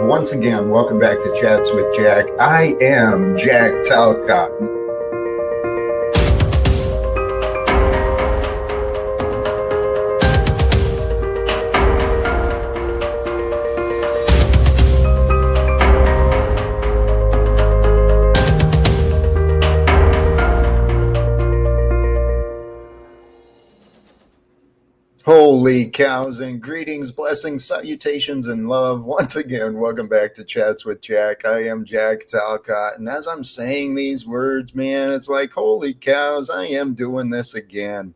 Once again, welcome back to Chats with Jack. I am Jack Talcott. Holy cows, and greetings, blessings, salutations, and love. Once again, welcome back to Chats with Jack. I am Jack Talcott, and as I'm saying these words, man, it's like, holy cows, I am doing this again.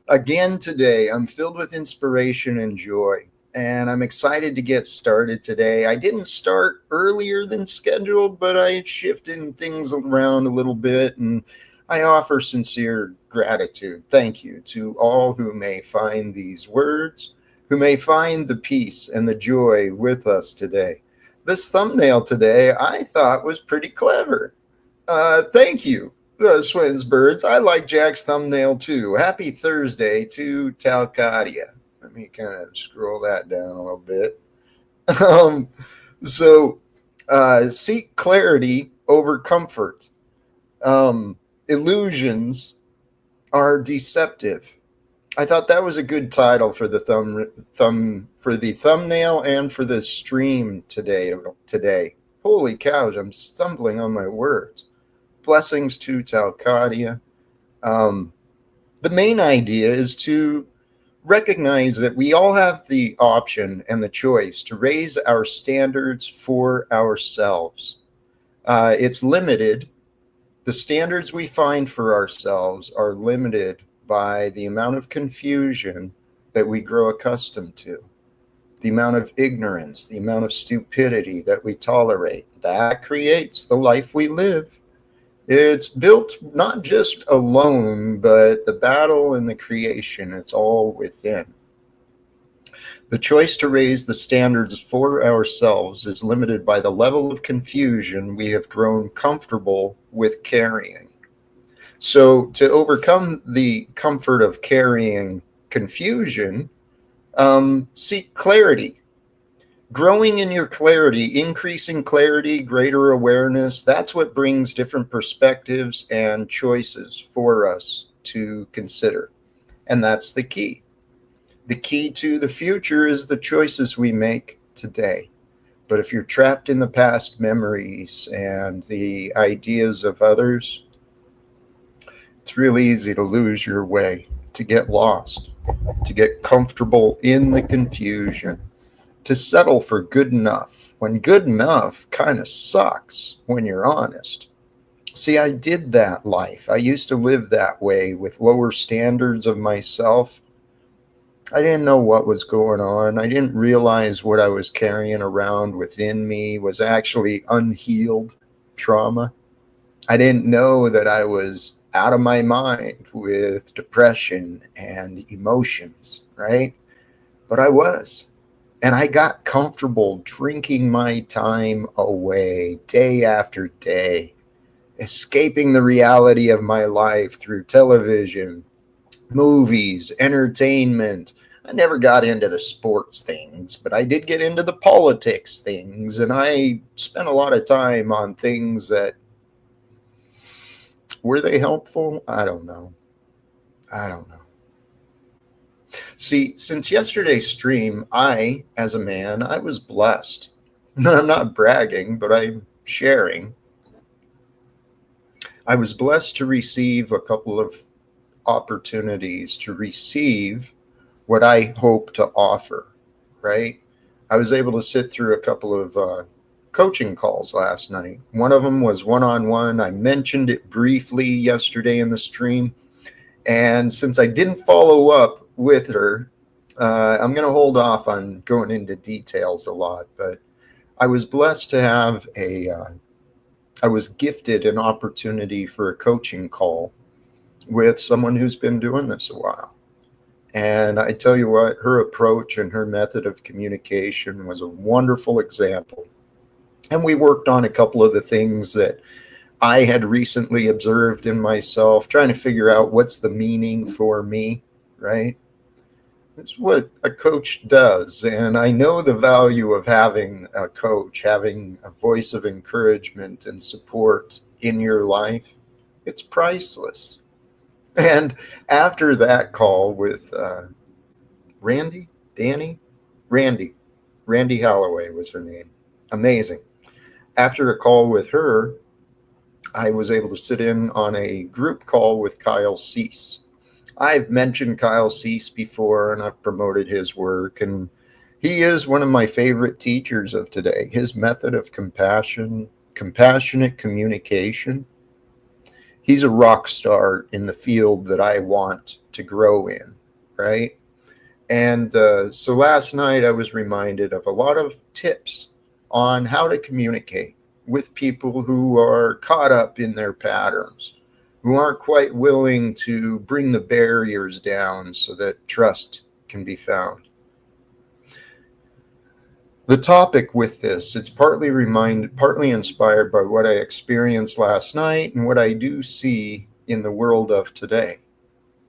Again today, I'm filled with inspiration and joy, and I'm excited to get started today. I didn't start earlier than scheduled, but I shifted things around a little bit, and I offer sincere gratitude. Thank you to all who may find these words, who may find the peace and the joy with us today. This thumbnail today I thought was pretty clever. Thank you, Swins Birds. I like Jack's thumbnail too. Happy Thursday to Talcottia. Let me kind of scroll that down a little bit. Seek clarity over comfort. Illusions are deceptive. I thought that was a good title for the thumbnail and for the stream today. Holy cows, I'm stumbling on my words. Blessings to Talcottia. The main idea is to recognize that we all have the option and the choice to raise our standards for ourselves. It's limited. The standards we find for ourselves are limited by the amount of confusion that we grow accustomed to, the amount of ignorance, the amount of stupidity that we tolerate. That creates the life we live. It's built not just alone, but the battle and the creation, it's all within. The choice to raise the standards for ourselves is limited by the level of confusion we have grown comfortable with carrying. So to overcome the comfort of carrying confusion, seek clarity. Growing in your clarity, increasing clarity, greater awareness, that's what brings different perspectives and choices for us to consider. And that's the key. The key to the future is the choices we make today. But if you're trapped in the past memories and the ideas of others, it's really easy to lose your way, to get lost, to get comfortable in the confusion, to settle for good enough, when good enough kind of sucks when you're honest. See, I did that life. I used to live that way with lower standards of myself. I didn't know what was going on. I didn't realize what I was carrying around within me was actually unhealed trauma. I didn't know that I was out of my mind with depression and emotions, right? But I was. And I got comfortable drinking my time away day after day, escaping the reality of my life through television, movies, entertainment. I never got into the sports things, but I did get into the politics things, and I spent a lot of time on things that were they helpful? I don't know. I don't know. See, since yesterday's stream, as a man, I was blessed. I'm not bragging, but I'm sharing. I was blessed to receive a couple of opportunities to receive what I hope to offer, right? I was able to sit through a couple of coaching calls last night. One of them was one-on-one. I mentioned it briefly yesterday in the stream. And since I didn't follow up with her, I'm going to hold off on going into details a lot. But I was blessed to have I was gifted an opportunity for a coaching call with someone who's been doing this a while. And I tell you what, her approach and her method of communication was a wonderful example. And we worked on a couple of the things that I had recently observed in myself, trying to figure out what's the meaning for me, right? That's what a coach does. And I know the value of having a coach, having a voice of encouragement and support in your life. It's priceless. And after that call with Randy Holloway was her name. Amazing. After a call with her, I was able to sit in on a group call with Kyle Cease. I've mentioned Kyle Cease before, and I've promoted his work, and he is one of my favorite teachers of today. His method of compassionate communication, he's a rock star in the field that I want to grow in, right? And so last night I was reminded of a lot of tips on how to communicate with people who are caught up in their patterns, who aren't quite willing to bring the barriers down so that trust can be found. The topic with this, it's partly inspired by what I experienced last night and what I do see in the world of today.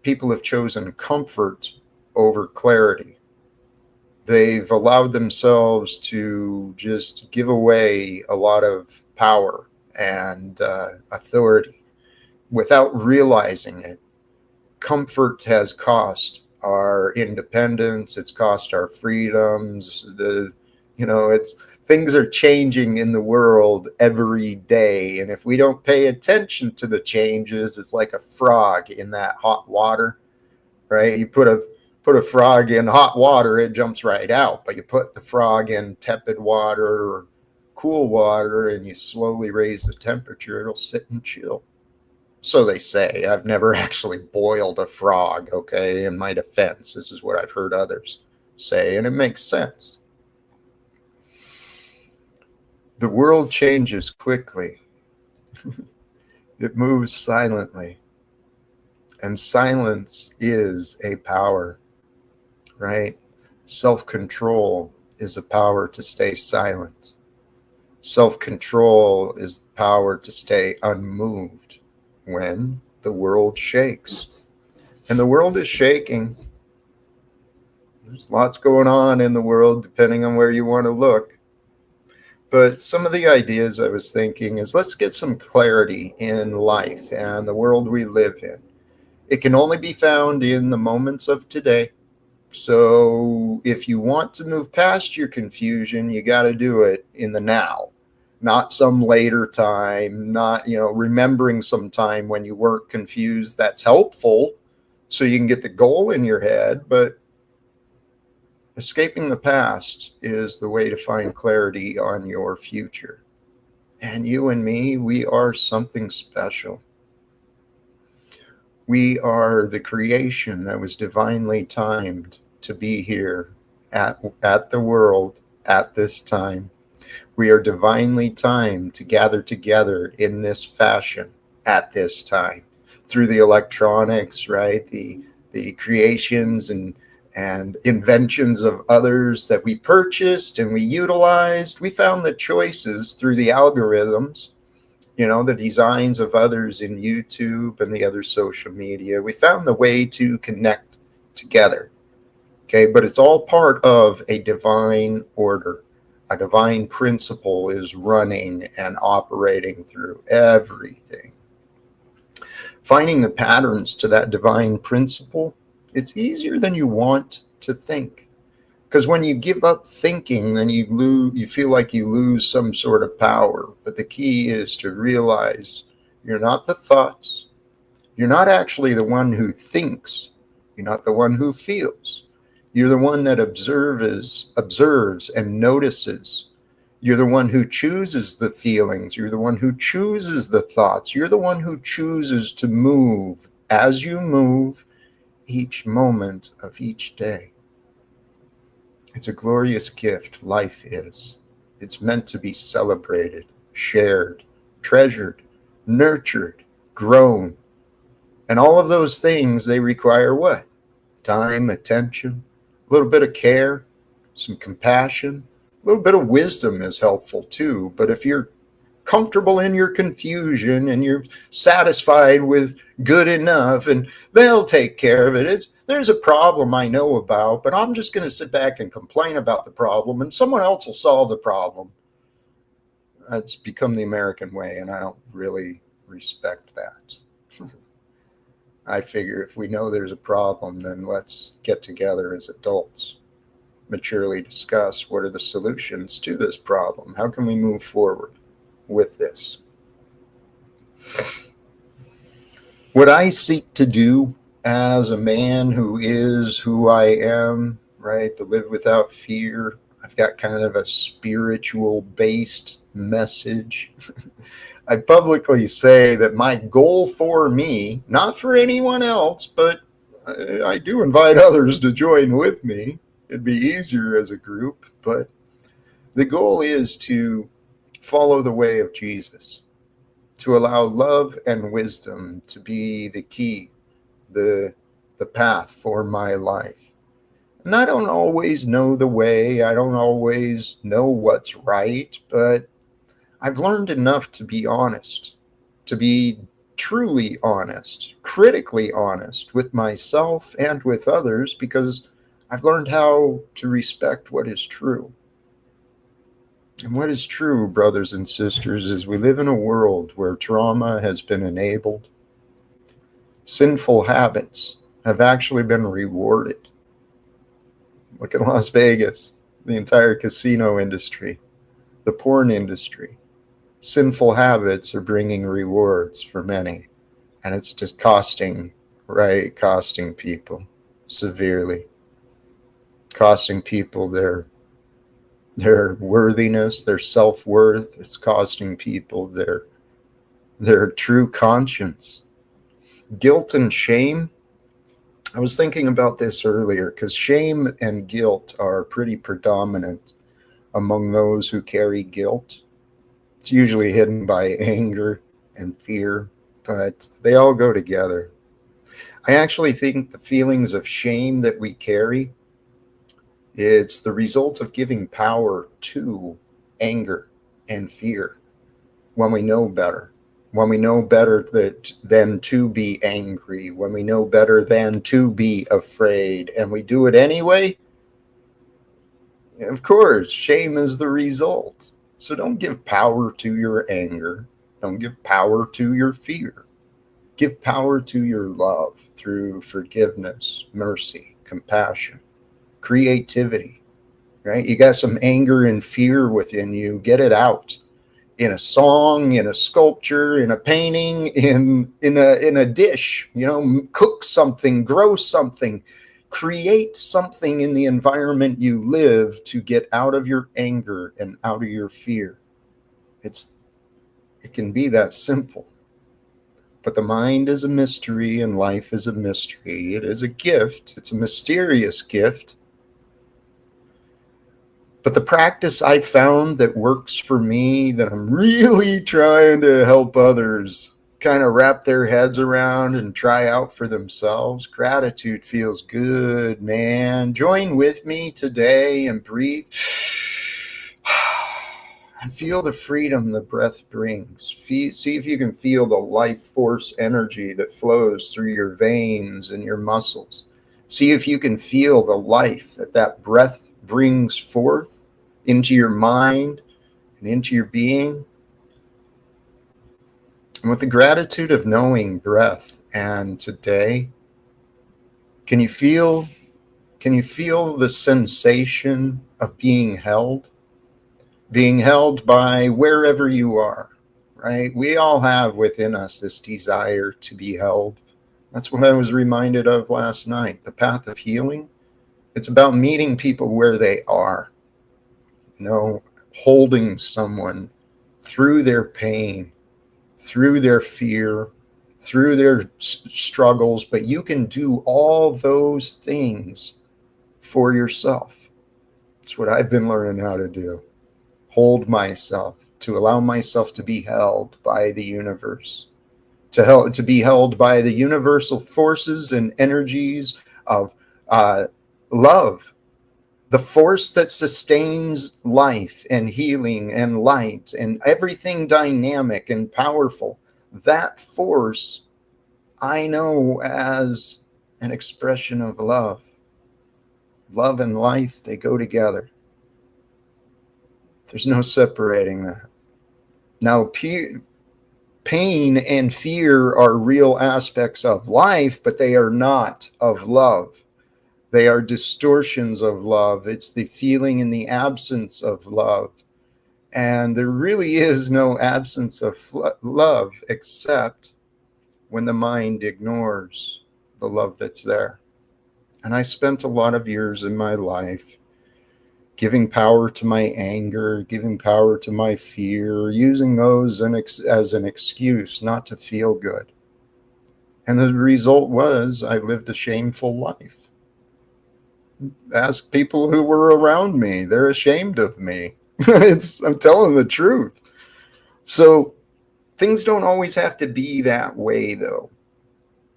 People have chosen comfort over clarity. They've allowed themselves to just give away a lot of power and authority without realizing it. Comfort has cost our independence. It's cost our freedoms. Things are changing in the world every day, and if we don't pay attention to the changes, it's like a frog in that hot water, right? You put a frog in hot water, it jumps right out. But you put the frog in tepid water or cool water and you slowly raise the temperature, it'll sit and chill. So they say. I've never actually boiled a frog, okay? In my defense, this is what I've heard others say, and it makes sense. The world changes quickly. It moves silently. And silence is a power, right? Self-control is a power to stay silent. Self-control is the power to stay unmoved when the world shakes. And the world is shaking. There's lots going on in the world, depending on where you want to look. But some of the ideas I was thinking is, let's get some clarity in life and the world we live in. It can only be found in the moments of today. So if you want to move past your confusion, you got to do it in the now. Not some later time, not, remembering some time when you weren't confused. That's helpful so you can get the goal in your head, but escaping the past is the way to find clarity on your future. And you and me, we are something special. We are the creation that was divinely timed to be here at the world at this time. We are divinely timed to gather together in this fashion at this time through the electronics, right? The creations and inventions of others that we purchased and we utilized. We found the choices through the algorithms the designs of others in YouTube and the other social media. We found the way to connect together. Okay, but it's all part of a divine order. A divine principle is running and operating through everything. Finding the patterns to that divine principle, it's easier than you want to think. Because when you give up thinking, then you feel like you lose some sort of power. But the key is to realize you're not the thoughts. You're not actually the one who thinks. You're not the one who feels. You're the one that observes and notices. You're the one who chooses the feelings. You're the one who chooses the thoughts. You're the one who chooses to move as you move each moment of each day. It's a glorious gift, life is. It's meant to be celebrated, shared, treasured, nurtured, grown. And all of those things, they require what? Time, attention, a little bit of care, some compassion. A little bit of wisdom is helpful too. But if you're comfortable in your confusion and you're satisfied with good enough and they'll take care of it, there's a problem I know about, but I'm just going to sit back and complain about the problem and someone else will solve the problem. It's become the American way, and I don't really respect that. I figure if we know there's a problem, then let's get together as adults, maturely discuss what are the solutions to this problem. How can we move forward with this? What I seek to do as a man who is who I am, right, to live without fear, I've got kind of a spiritual based message. I publicly say that my goal for me, not for anyone else, but I do invite others to join with me. It'd be easier as a group, but the goal is to follow the way of Jesus, to allow love and wisdom to be the key, the path for my life. And I don't always know the way, I don't always know what's right, but I've learned enough to be honest, to be truly honest, critically honest with myself and with others, because I've learned how to respect what is true. And what is true, brothers and sisters, is we live in a world where trauma has been enabled. Sinful habits have actually been rewarded. Look at Las Vegas, the entire casino industry, the porn industry. Sinful habits are bringing rewards for many. And it's just costing people severely. Costing people their worthiness, their self-worth. It's costing people their true conscience. Guilt and shame. I was thinking about this earlier because shame and guilt are pretty predominant among those who carry guilt. It's usually hidden by anger and fear, but they all go together. I actually think the feelings of shame that we carry, it's the result of giving power to anger and fear when we know better. When we know better than to be angry, when we know better than to be afraid, and we do it anyway, of course, shame is the result. So don't give power to your anger. Don't give power to your fear. Give power to your love through forgiveness, mercy, compassion, creativity, right? You got some anger and fear within you. Get it out. In a song, in a sculpture, in a painting, in a dish, cook something, grow something, create something in the environment you live to get out of your anger and out of your fear. It can be that simple. But the mind is a mystery and life is a mystery. It is a gift. It's a mysterious gift. But the practice I found that works for me, that I'm really trying to help others kind of wrap their heads around and try out for themselves, gratitude feels good, man. Join with me today and breathe And feel the freedom the breath brings. See if you can feel the life force energy that flows through your veins and your muscles. See if you can feel the life that breath brings forth into your mind and into your being. And with the gratitude of knowing breath and today, can you feel the sensation of being held? Being held by wherever you are, right? We all have within us this desire to be held. That's what I was reminded of last night. The path of healing, it's about meeting people where they are, holding someone through their pain, through their fear, through their struggles, but you can do all those things for yourself. It's what I've been learning how to do. Hold myself, to allow myself to be held by the universe, to be held by the universal forces and energies of love, the force that sustains life and healing and light and everything dynamic and powerful. That force I know as an expression of love. Love and life, they go together. There's no separating that. Now, pain and fear are real aspects of life, but they are not of love. They are distortions of love. It's the feeling in the absence of love. And there really is no absence of love except when the mind ignores the love that's there. And I spent a lot of years in my life giving power to my anger, giving power to my fear, using those as an excuse not to feel good. And the result was I lived a shameful life. Ask people who were around me, they're ashamed of me. I'm telling the truth. So things don't always have to be that way, though,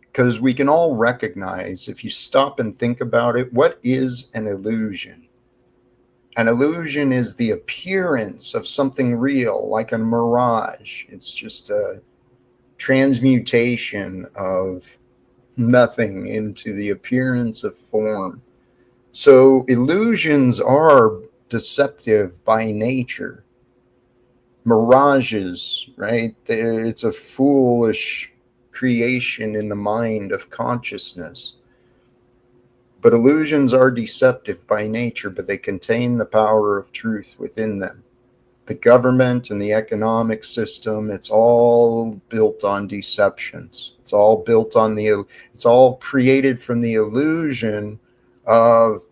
because we can all recognize, if you stop and think about it, what is an illusion? An illusion is the appearance of something real, like a mirage. It's just a transmutation of nothing into the appearance of form. So illusions are deceptive by nature. Mirages, right? It's a foolish creation in the mind of consciousness. But illusions are deceptive by nature, but they contain the power of truth within them. The government and the economic system, it's all built on deceptions. It's all created from the illusion of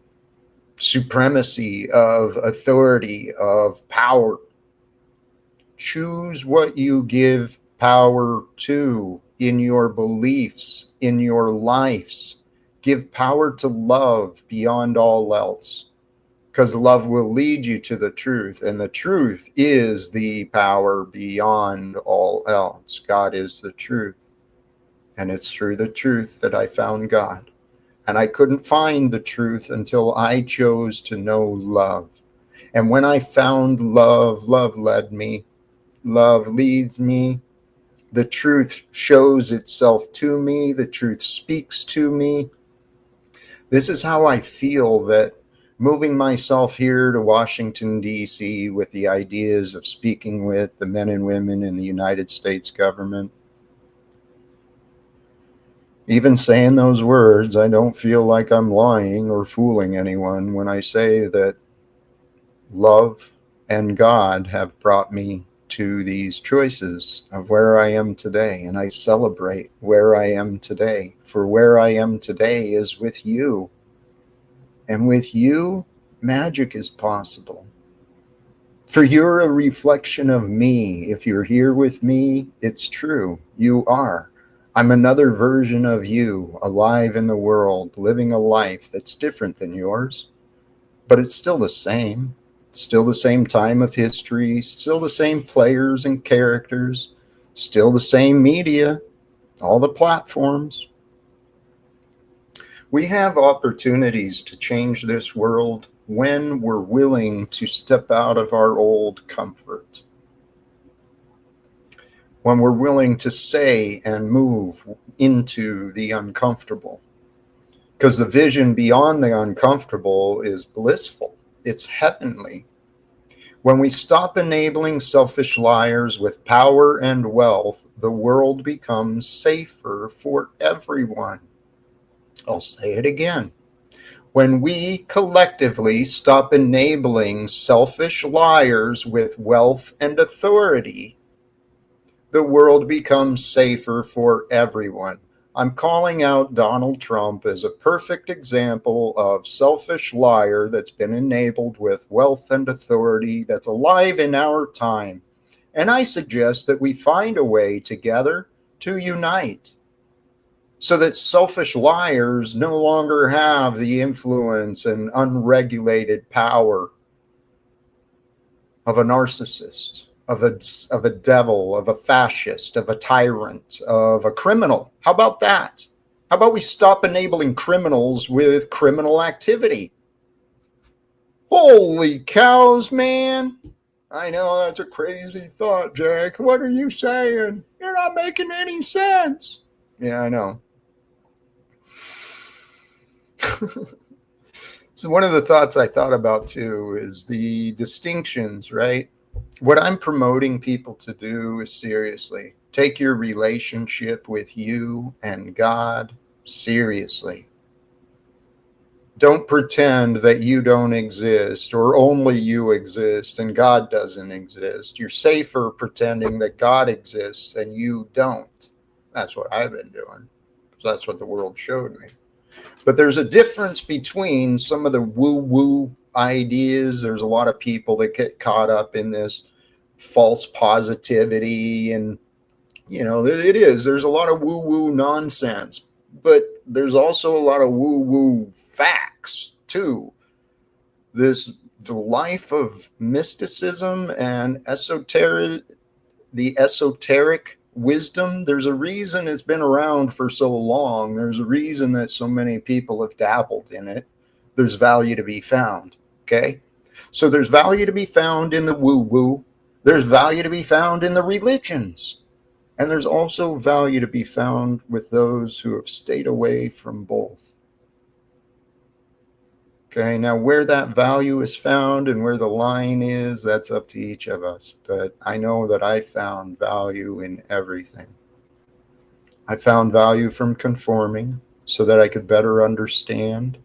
supremacy, of authority, of power. Choose what you give power to in your beliefs, in your lives. Give power to love beyond all else, because love will lead you to the truth, and the truth is the power beyond all else. God is the truth, and it's through the truth that I found God. And I couldn't find the truth until I chose to know love. And when I found love, love led me, love leads me. The truth shows itself to me. The truth speaks to me. This is how I feel that moving myself here to Washington, D.C. with the ideas of speaking with the men and women in the United States government. Even saying those words, I don't feel like I'm lying or fooling anyone when I say that love and God have brought me to these choices of where I am today. And I celebrate where I am today. For where I am today is with you. And with you, magic is possible. For you're a reflection of me. If you're here with me, it's true. You are. I'm another version of you, alive in the world, living a life that's different than yours. But it's still the same. It's still the same time of history, still the same players and characters, still the same media, all the platforms. We have opportunities to change this world when we're willing to step out of our old comfort, when we're willing to say and move into the uncomfortable. Because the vision beyond the uncomfortable is blissful, it's heavenly. When we stop enabling selfish liars with power and wealth, the world becomes safer for everyone. I'll say it again. When we collectively stop enabling selfish liars with wealth and authority, the world becomes safer for everyone. I'm calling out Donald Trump as a perfect example of selfish liar that's been enabled with wealth and authority that's alive in our time. And I suggest that we find a way together to unite so that selfish liars no longer have the influence and unregulated power of a narcissist, of a devil, of a fascist, of a tyrant, of a criminal. How about that? How about we stop enabling criminals with criminal activity? Holy cows, man. I know that's a crazy thought, Jack. What are you saying? You're not making any sense. Yeah, I know. So one of the thoughts I thought about too is the distinctions, right? What I'm promoting people to do is seriously take your relationship with you and God seriously. Don't pretend that you don't exist or only you exist and God doesn't exist. You're safer pretending that God exists and you don't. That's what I've been doing. That's what the world showed me. But there's a difference between some of the woo-woo ideas. There's a lot of people that get caught up in this false positivity. And, it is. There's a lot of woo-woo nonsense. But there's also a lot of woo-woo facts, too. The life of mysticism and the esoteric wisdom, there's a reason it's been around for so long. There's a reason that so many people have dabbled in it. There's value to be found. Okay. So there's value to be found in the woo-woo. There's value to be found in the religions. And there's also value to be found with those who have stayed away from both. Okay, now where that value is found and where the line is, that's up to each of us. But I know that I found value in everything. I found value from conforming so that I could better understand.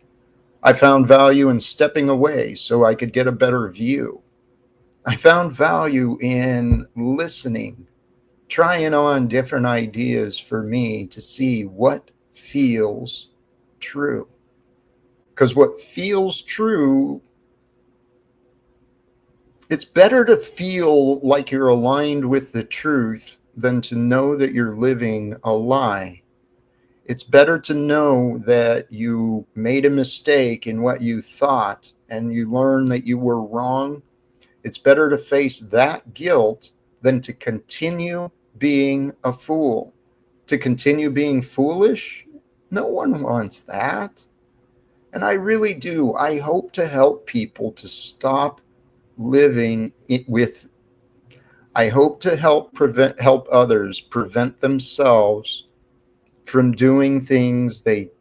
I found value in stepping away so I could get a better view. I found value in listening, trying on different ideas for me to see what feels true. Because what feels true, it's better to feel like you're aligned with the truth than to know that you're living a lie. It's better to know that you made a mistake in what you thought and you learn that you were wrong. It's better to face that guilt than to continue being a fool. To continue being foolish? No one wants that. And I really do. I hope to help people to stop living with. I hope to help others prevent themselves from doing things they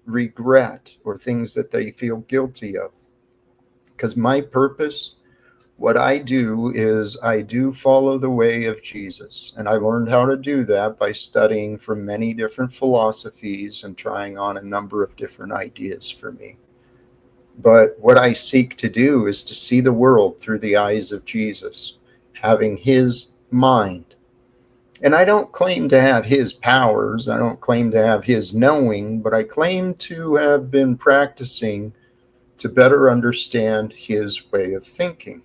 regret or things that they feel guilty of. Because my purpose, what I do is I do follow the way of Jesus. And I learned how to do that by studying from many different philosophies and trying on a number of different ideas for me. But what I seek to do is to see the world through the eyes of Jesus, having his mind. And I don't claim to have his powers. I don't claim to have his knowing, but I claim to have been practicing to better understand his way of thinking.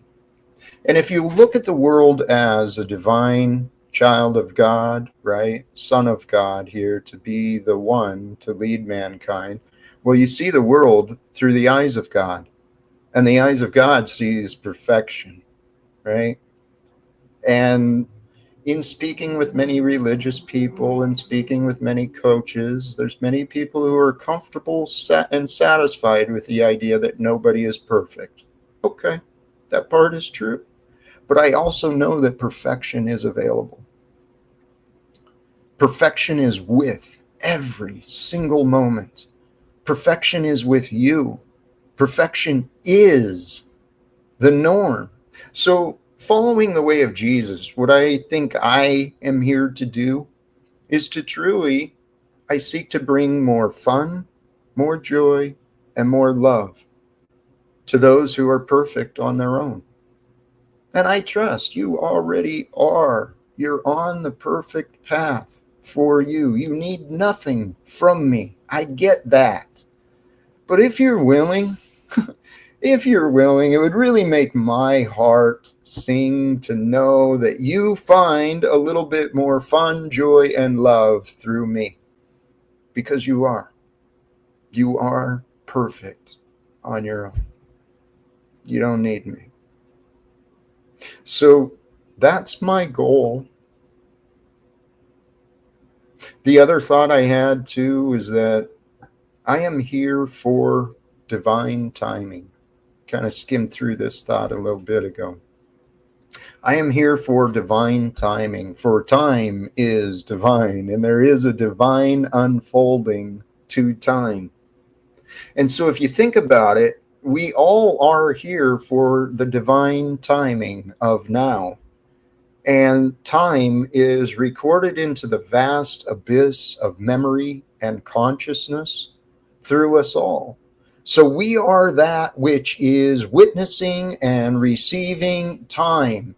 And if you look at the world as a divine child of God, right, son of God here to be the one to lead mankind, well, you see the world through the eyes of God. And the eyes of God sees perfection, right? And In speaking with many religious people and speaking with many coaches, there's many people who are comfortable and satisfied with the idea that nobody is perfect. Okay, that part is true. But I also know that perfection is available. Perfection is with every single moment. Perfection is with you. Perfection is the norm. So, following the way of Jesus, what I think I am here to do is to truly, I seek to bring more fun, more joy, and more love to those who are perfect on their own. And I trust you already are. You're on the perfect path for you. You need nothing from me. I get that. But if you're willing, if you're willing, it would really make my heart sing to know that you find a little bit more fun, joy, and love through me. Because you are. You are perfect on your own. You don't need me. So that's my goal. The other thought I had too is that I am here for divine timing. Kind of skimmed through this thought a little bit ago. I am here for divine timing, for time is divine, and there is a divine unfolding to time. And so, if you think about it, we all are here for the divine timing of now. And time is recorded into the vast abyss of memory and consciousness through us all. So we are that which is witnessing and receiving time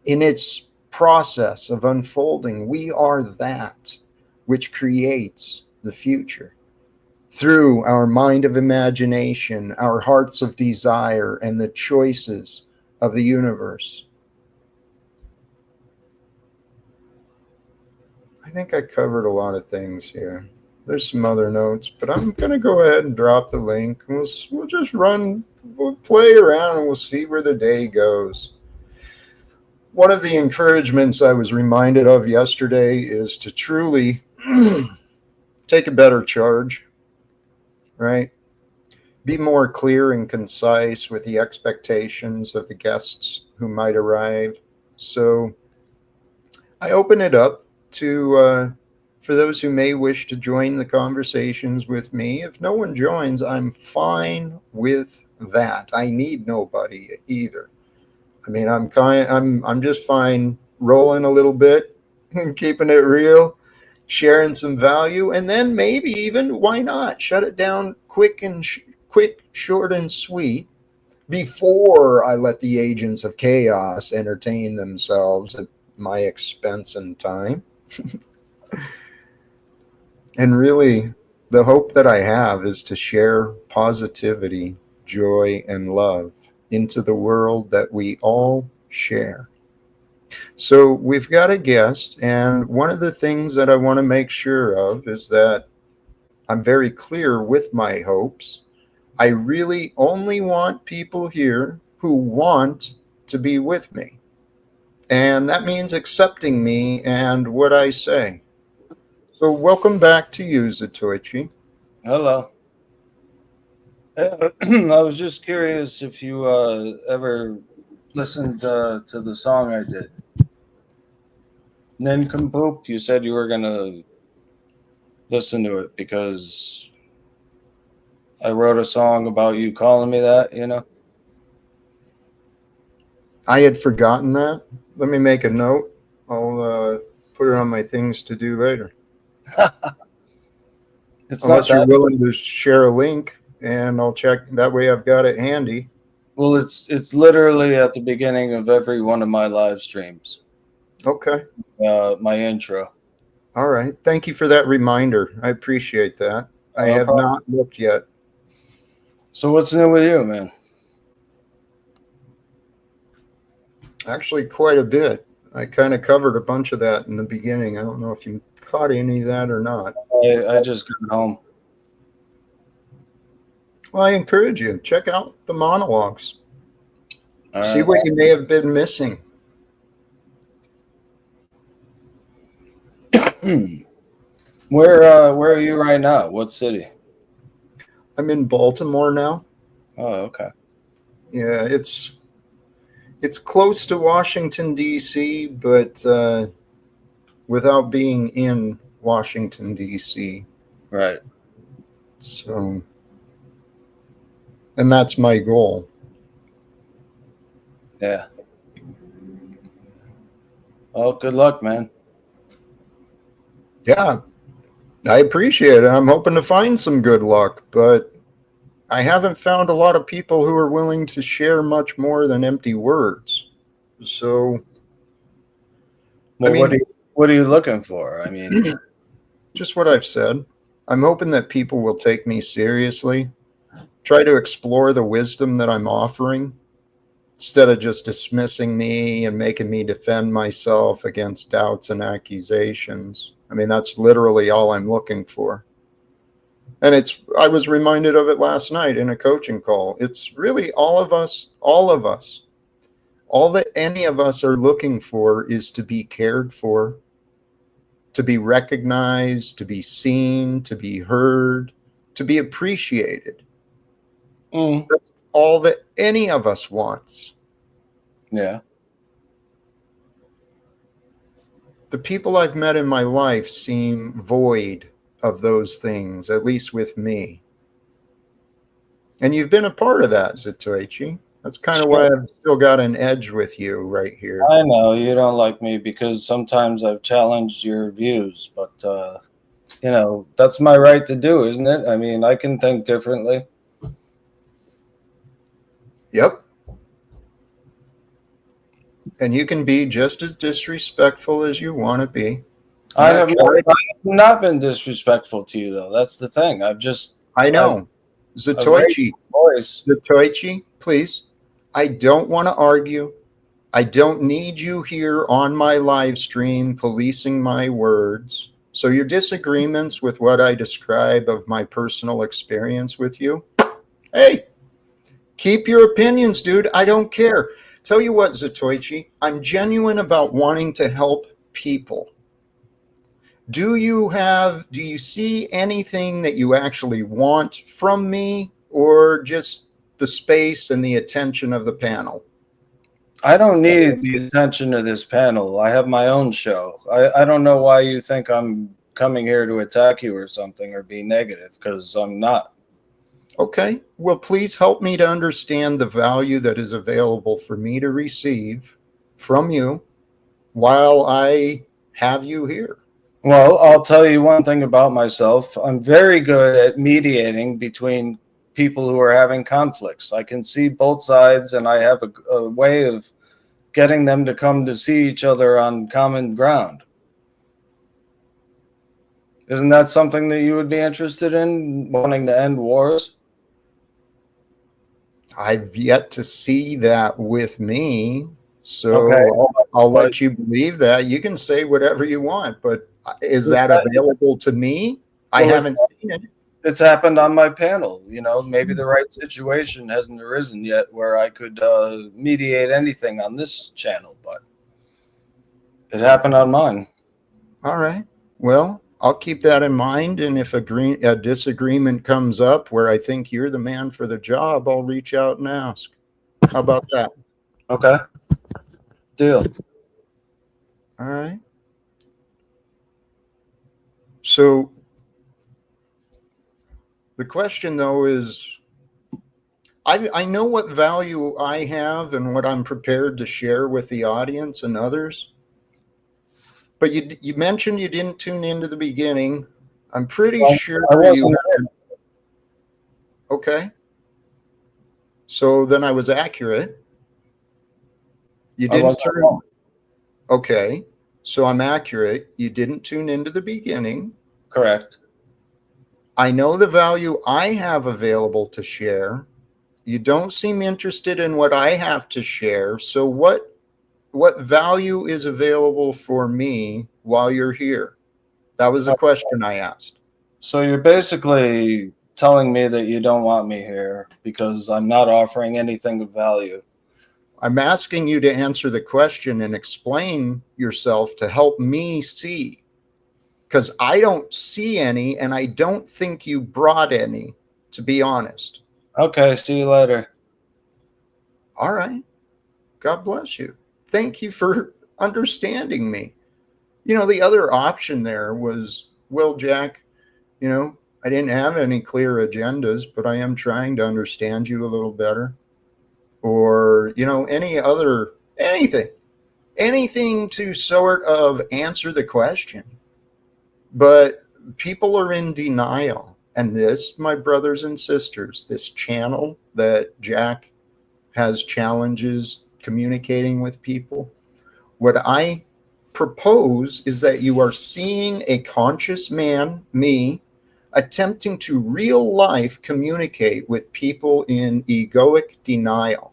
in its process of unfolding. We are that which creates the future through our mind of imagination, our hearts of desire, and the choices of the universe. I think I covered a lot of things here. There's some other notes, but I'm going to go ahead and drop the link. We'll just we'll play around and we'll see where the day goes. One of the encouragements I was reminded of yesterday is to truly take a better charge, right? Be more clear and concise with the expectations of the guests who might arrive. So I open it up to for those who may wish to join the conversations with me. If no one joins, I'm fine with that. I need nobody either. I mean, I'm just fine rolling a little bit and keeping it real, sharing some value, and then maybe even why not shut it down quick, short, and sweet before I let the agents of chaos entertain themselves at my expense and time. And really, the hope that I have is to share positivity, joy, and love into the world that we all share. So we've got a guest, and one of the things that I want to make sure of is that I'm very clear with my hopes. I really only want people here who want to be with me. And that means accepting me and what I say. So welcome back to you, Zatoichi. Hello. I was just curious if you ever listened to the song I did. Nincompoop, you said you were going to listen to it because I wrote a song about you calling me that, you know? I had forgotten that. Let me make a note. I'll put it on my things to do later. It's not Unless you're that. willing to share a link, and I'll check. That way, I've got it handy. Well, it's literally at the beginning of every one of my live streams. Okay. My intro. All right. Thank you for that reminder. I appreciate that. I No have problem. not looked yet. So what's new with you, man? Actually, quite a bit. I kind of covered a bunch of that in the beginning. I don't know if you caught any of that or not. I just got home. Well, I encourage you, check out the monologues. All See right. what you may have been missing. Where are you right now? What city? I'm in Baltimore now. Oh, okay. Yeah, it's close to Washington D.C., but without being in Washington D.C. Right. So, and that's my goal. Yeah. Well, good luck, man. Yeah, I appreciate it. I'm hoping to find some good luck, but I haven't found a lot of people who are willing to share much more than empty words. So, I Well, mean, what are you looking for? I mean, just what I've said. I'm hoping that people will take me seriously, try to explore the wisdom that I'm offering instead of just dismissing me and making me defend myself against doubts and accusations. I mean, that's literally all I'm looking for. And I was reminded of it last night in a coaching call. It's really all of us, all of us. All that any of us are looking for is to be cared for, to be recognized, to be seen, to be heard, to be appreciated. mm, That's all that any of us wants. yeah. The people I've met in my life seem void of those things, at least with me. And you've been a part of that, Zatoichi. That's kind of why Sure. I've still got an edge with you right here. I know you don't like me because sometimes I've challenged your views, but that's my right to do, isn't it? I mean, I can think differently. Yep. And you can be just as disrespectful as you want to be. And I I've have tried. not been disrespectful to you, though. That's the thing. I I've, know. I've raised Zatoichi, my voice. Zatoichi, please. I don't want to argue. I don't need you here on my live stream policing my words. So your disagreements with what I describe of my personal experience with you, hey, keep your opinions, dude. I don't care. Tell you what, Zatoichi, I'm genuine about wanting to help people. Do you see anything that you actually want from me, or just the space and the attention of the panel? I don't need the attention of this panel. I have my own show. I don't know why you think I'm coming here to attack you or something or be negative, because I'm not. Okay, well, please help me to understand the value that is available for me to receive from you while I have you here. Well, I'll tell you one thing about myself. I'm very good at mediating between people who are having conflicts. I can see both sides, and I have a way of getting them to come to see each other on common ground. Isn't that something that you would be interested in, wanting to end wars? I've yet to see that with me, Okay, so I'll but let you believe that. You can say whatever you want, but is it's that available to me? I well, it's haven't seen it. it's happened on my panel. Maybe the right situation hasn't arisen yet where I could mediate anything on this channel, but it happened on mine. All right. Well, I'll keep that in mind. And if a disagreement comes up where I think you're the man for the job, I'll reach out and ask. How about that? Okay, deal. All right. So the question, though, is I know what value I have and what I'm prepared to share with the audience and others. But you mentioned you didn't tune into the beginning. I'm pretty sure I you wasn't. had. Okay. So then I was accurate. You I didn't wasn't turn. Okay. So I'm accurate. You didn't tune into the beginning. correct. I know the value I have available to share. You don't seem interested in what I have to share. So what value is available for me while you're here? That was the question I asked. So you're basically telling me that you don't want me here because I'm not offering anything of value. I'm asking you to answer the question and explain yourself to help me see. because I don't see any, and I don't think you brought any, to be honest. Okay, see you later. All right. God bless you. Thank you for understanding me. The other option there was, well, Jack, I didn't have any clear agendas, but I am trying to understand you a little better. Or, anything to sort of answer the question. But people are in denial. And this, my brothers and sisters, this channel that Jack has challenges communicating with people, what I propose is that you are seeing a conscious man, me, attempting to real life communicate with people in egoic denial.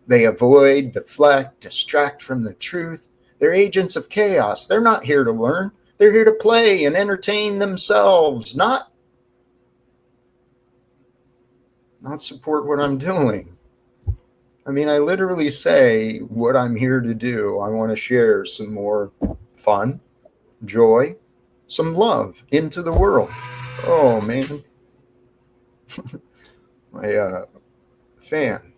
They avoid, deflect, distract from the truth. They're agents of chaos. They're not here to learn. They're here to play and entertain themselves, not support what I'm doing. I mean, I literally say what I'm here to do. I want to share some more fun, joy, some love into the world. Oh, man. My fan.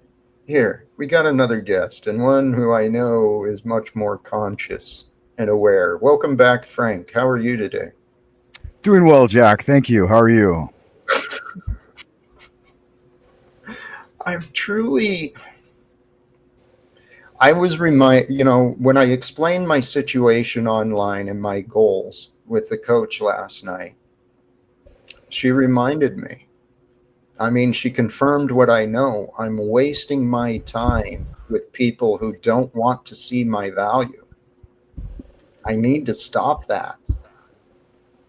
Here, we got another guest, and one who I know is much more conscious and aware. Welcome back, Frank. How are you today? Doing well, Jack. Thank you. How are you? I'm truly. I was when I explained my situation online and my goals with the coach last night, she reminded me. I mean, she confirmed what I know. I'm wasting my time with people who don't want to see my value. I need to stop that.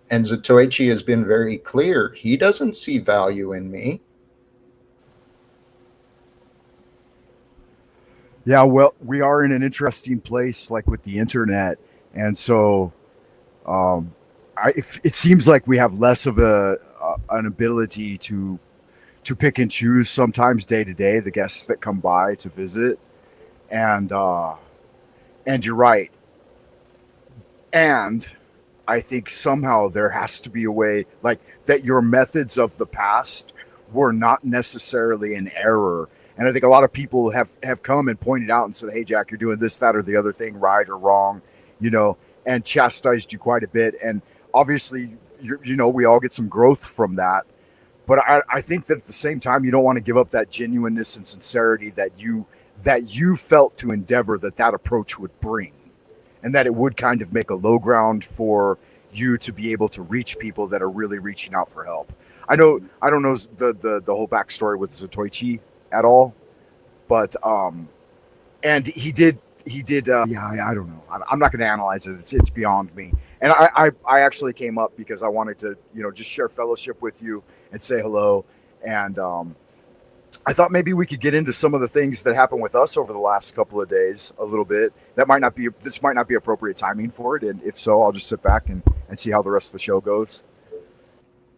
And Zatoichi has been very clear. He doesn't see value in me. Yeah, well, we are in an interesting place, like with the internet, and so um, it seems like we have less of an ability to pick and choose sometimes day to day the guests that come by to visit, and and you're right, and I think somehow there has to be a way like that your methods of the past were not necessarily an error. And I think a lot of people have come and pointed out and said, "Hey, Jack, you're doing this, that, or the other thing right or wrong," you know, and chastised you quite a bit. And obviously, we all get some growth from that. But I think that at the same time, you don't want to give up that genuineness and sincerity that you felt to endeavor that approach would bring, and that it would kind of make a low ground for you to be able to reach people that are really reaching out for help. I don't know the whole backstory with Zatoichi at all, but and he did yeah, I don't know. I'm not going to analyze it. It's beyond me. And I actually came up because I wanted to just share fellowship with you and say hello. And I thought maybe we could get into some of the things that happened with us over the last couple of days a little bit. This might not be appropriate timing for it, and if so, I'll just sit back and see how the rest of the show goes.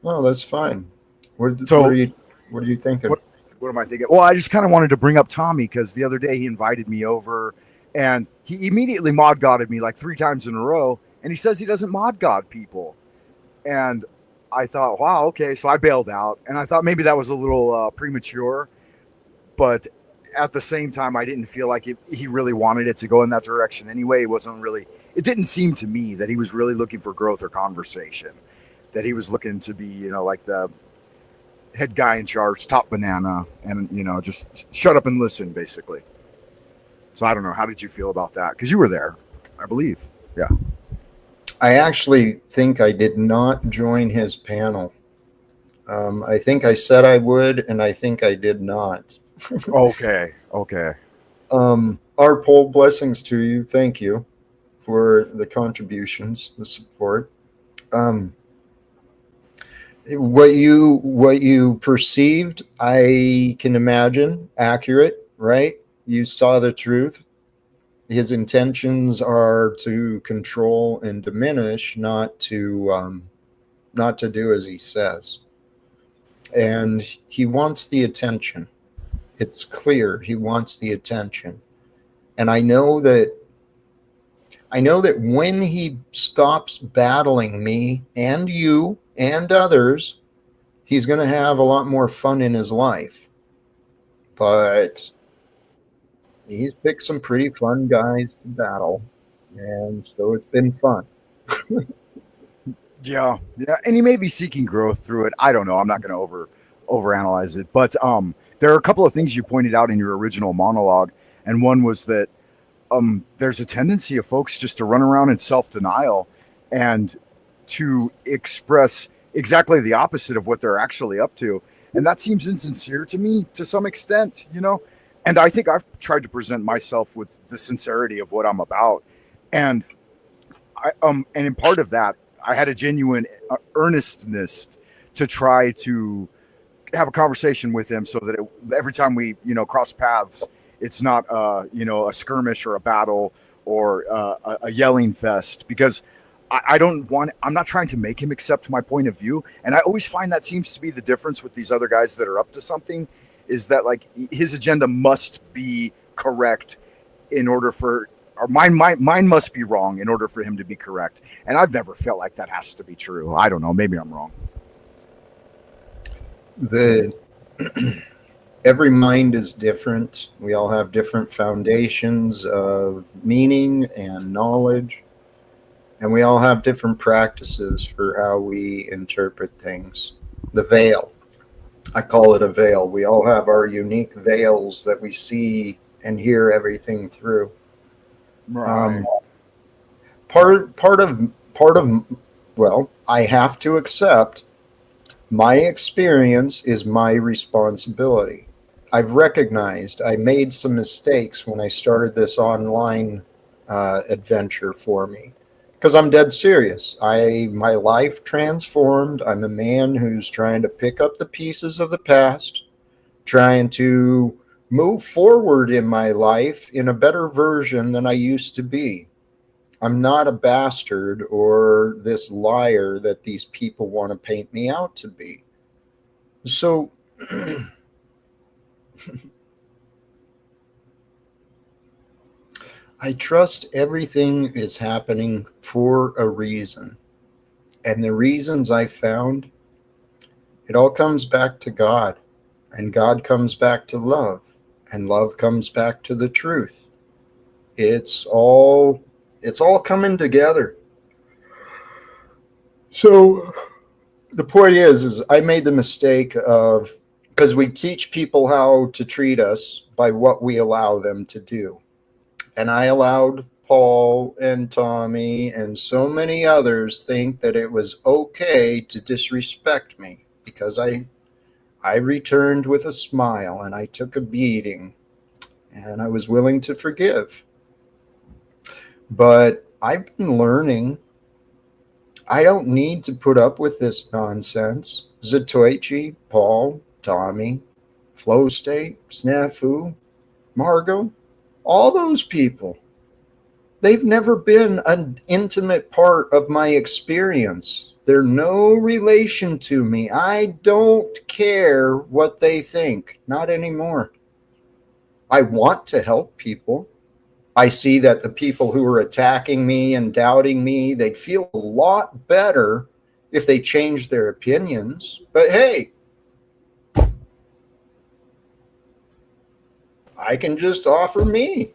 Oh, that's fine. So what are you thinking? what am I thinking? Well, I just kind of wanted to bring up Tommy because the other day he invited me over, and he immediately mod godded me like 3 times in a row, and he says he doesn't mod god people, and I thought, wow, okay, so I bailed out, and I thought maybe that was a little premature, but at the same time, I didn't feel like he really wanted it to go in that direction anyway. It didn't seem to me that he was really looking for growth or conversation, that he was looking to be, like the head guy in charge, top banana, and, just shut up and listen, basically. So I don't know. How did you feel about that? Because you were there, I believe. Yeah. I actually think I did not join his panel. I think I said I would, and I think I did not. Okay. Our poll, blessings to you. Thank you for the contributions, the support. What you perceived, I can imagine, accurate, right? You saw the truth. His intentions are to control and diminish, not to do as he says. And he wants the attention. It's clear he wants the attention. And I know that I know that when he stops battling me and you and others, he's going to have a lot more fun in his life. But he's picked some pretty fun guys to battle, and so it's been fun. Yeah, yeah, and he may be seeking growth through it. I don't know. I'm not going to overanalyze it, but there are a couple of things you pointed out in your original monologue, and one was that there's a tendency of folks just to run around in self denial and to express exactly the opposite of what they're actually up to, and that seems insincere to me to some extent, you know. And I think I've tried to present myself with the sincerity of what I'm about, and and in part of that, I had a genuine earnestness to try to have a conversation with him, so that every time we, cross paths, it's not, a skirmish or a battle or a yelling fest. Because I don't want. I'm not trying to make him accept my point of view, and I always find that seems to be the difference with these other guys that are up to something, is that like his agenda must be correct in order for, or mine must be wrong in order for him to be correct. And I've never felt like that has to be true. I don't know. Maybe I'm wrong. The every mind is different. We all have different foundations of meaning and knowledge, and we all have different practices for how we interpret things. The veil, I call it a veil. We all have our unique veils that we see and hear everything through. Right. Um, part of well, I have to accept my experience is my responsibility. I've recognized I made some mistakes when I started this online adventure for me, because I'm dead serious. My life transformed. I'm a man who's trying to pick up the pieces of the past, trying to move forward in my life in a better version than I used to be. I'm not a bastard or this liar that these people want to paint me out to be. So I trust everything is happening for a reason. And the reasons I found, it all comes back to God. And God comes back to love. And love comes back to the truth. It's all coming together. So the point is I made the mistake of, because we teach people how to treat us by what we allow them to do. And I allowed Paul and Tommy and so many others think that it was okay to disrespect me, because I returned with a smile and I took a beating and I was willing to forgive. But I've been learning I don't need to put up with this nonsense. Zatoichi, Paul, Tommy, Flow State, Snafu, Margot, all those people. They've never been an intimate part of my experience. They're no relation to me. I don't care what they think. Not anymore. I want to help people. I see that the people who are attacking me and doubting me, they'd feel a lot better if they changed their opinions. But hey, I can just offer me.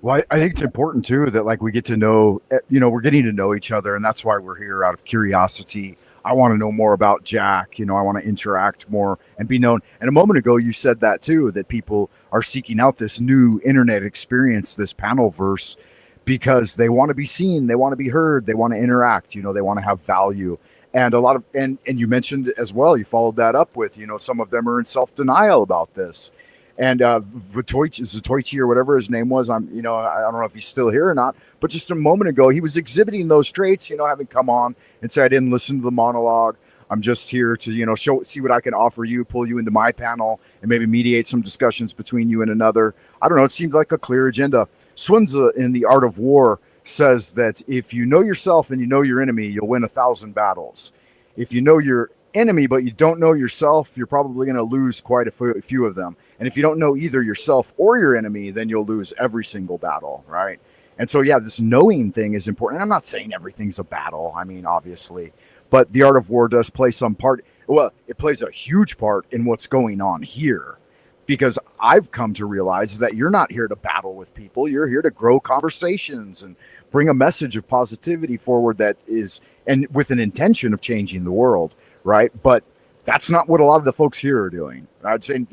Well, I think it's important too that like we get to know, we're getting to know each other, and that's why we're here out of curiosity. I want to know more about Jack. I want to interact more and be known. And a moment ago, you said that too, that people are seeking out this new internet experience, this panel verse, because they want to be seen, they want to be heard, they want to interact. They want to have value. And a lot of, and you mentioned as well, you followed that up with, some of them are in self denial about this. And Zatoichi or whatever his name was, I don't know if he's still here or not, but just a moment ago, he was exhibiting those traits, having come on and say, I didn't listen to the monologue. I'm just here to, see what I can offer you, pull you into my panel and maybe mediate some discussions between you and another. I don't know. It seemed like a clear agenda. Sun Tzu in The Art of War says that if you know yourself and you know your enemy, you'll win 1,000 battles. If you know your enemy, but you don't know yourself, you're probably going to lose quite a few of them. And if you don't know either yourself or your enemy, then you'll lose every single battle, right? And so, yeah, this knowing thing is important. And I'm not saying everything's a battle. I mean, obviously, but the art of war does play some part. Well, it plays a huge part in what's going on here, because I've come to realize that you're not here to battle with people. You're here to grow conversations and bring a message of positivity forward that is, and with an intention of changing the world, right? But that's not what a lot of the folks here are doing. I'd say,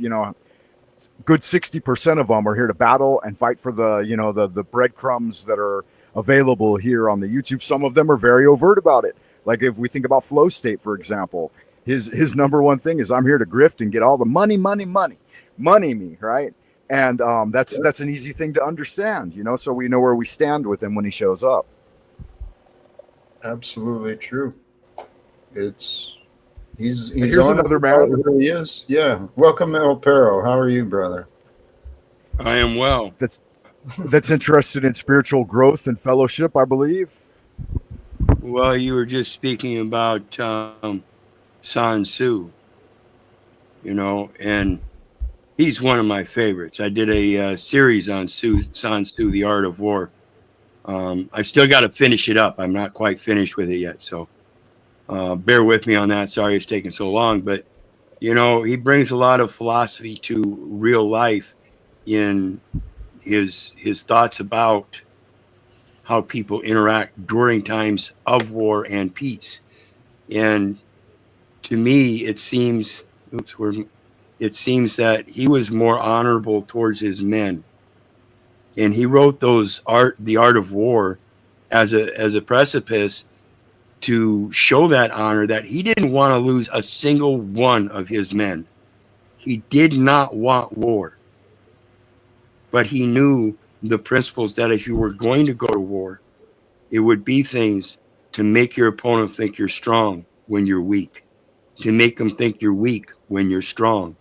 good 60% of them are here to battle and fight for the breadcrumbs that are available here on the YouTube. Some of them are very overt about it. Like if we think about Flow State, for example, his number one thing is, I'm here to grift and get all the money me, right? And that's an easy thing to understand, so we know where we stand with him when he shows up. Absolutely true. He's Here's on another man. Who he is. Yeah. Welcome, El Perro. How are you, brother? I am well. That's interested in spiritual growth and fellowship, I believe. Well, you were just speaking about Sun Tzu, and he's one of my favorites. I did a series on Sun Tzu, The Art of War. I still got to finish it up. I'm not quite finished with it yet, so bear with me on that. Sorry it's taking so long, but he brings a lot of philosophy to real life in his thoughts about how people interact during times of war and peace. And to me, it seems that he was more honorable towards his men, and he wrote The Art of War as a precipice to show that honor, that he didn't want to lose a single one of his men. He did not want war, but he knew the principles that if you were going to go to war, it would be things to make your opponent think you're strong when you're weak, to make them think you're weak when you're strong,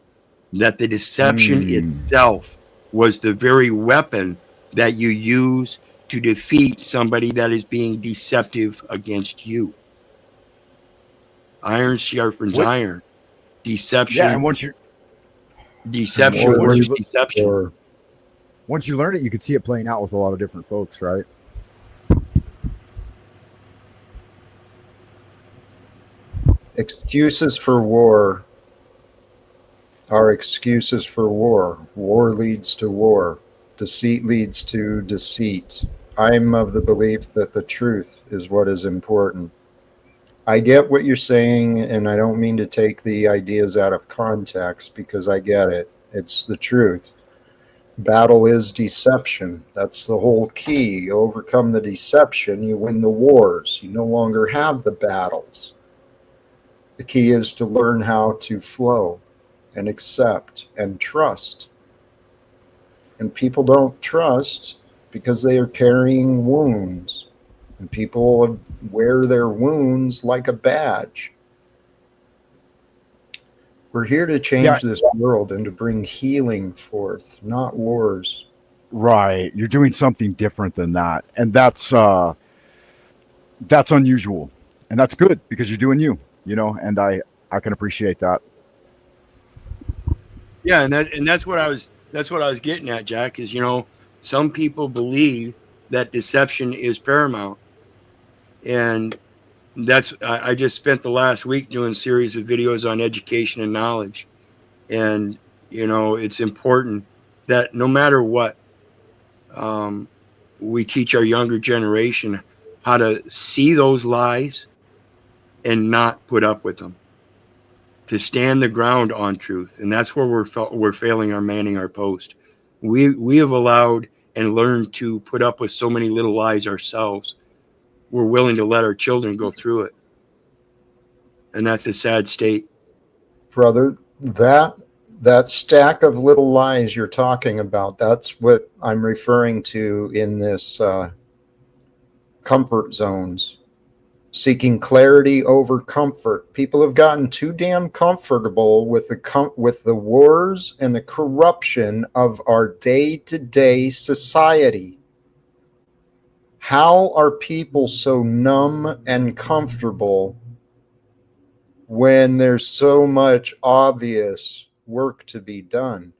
that the deception itself was the very weapon that you use to defeat somebody that is being deceptive against you. Iron sharpens iron. Deception. Yeah, and once you deception works deception. Once you learn it, you can see it playing out with a lot of different folks, right? Excuses for war are excuses for war. War leads to war. Deceit leads to deceit. I'm of the belief that the truth is what is important. I get what you're saying, and I don't mean to take the ideas out of context, because I get it. It's the truth. Battle is deception. That's the whole key. You overcome the deception, you win the wars. You no longer have the battles. The key is to learn how to flow and accept and trust. And people don't trust because they are carrying wounds. And people wear their wounds like a badge. We're here to change this world and to bring healing forth, not wars. Right. You're doing something different than that. And that's unusual. And that's good, because you're doing you, and I can appreciate that. Yeah, and that's what I was getting at, Jack, is some people believe that deception is paramount. And I just spent the last week doing a series of videos on education and knowledge. And, it's important that no matter what, we teach our younger generation how to see those lies and not put up with them, to stand the ground on truth. And that's where we're failing our manning our post. We have allowed and learned to put up with so many little lies ourselves. We're willing to let our children go through it. And that's a sad state. Brother, that stack of little lies you're talking about, that's what I'm referring to in this comfort zones. Seeking clarity over comfort. People have gotten too damn comfortable with the wars and the corruption of our day-to-day society. How are people so numb and comfortable when there's so much obvious work to be done?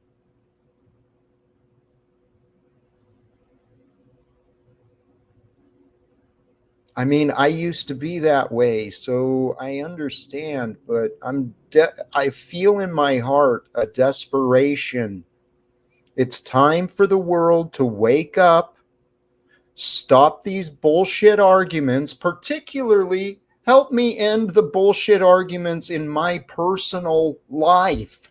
I mean, I used to be that way, so I understand, but I feel in my heart a desperation. It's time for the world to wake up, stop these bullshit arguments, particularly help me end the bullshit arguments in my personal life.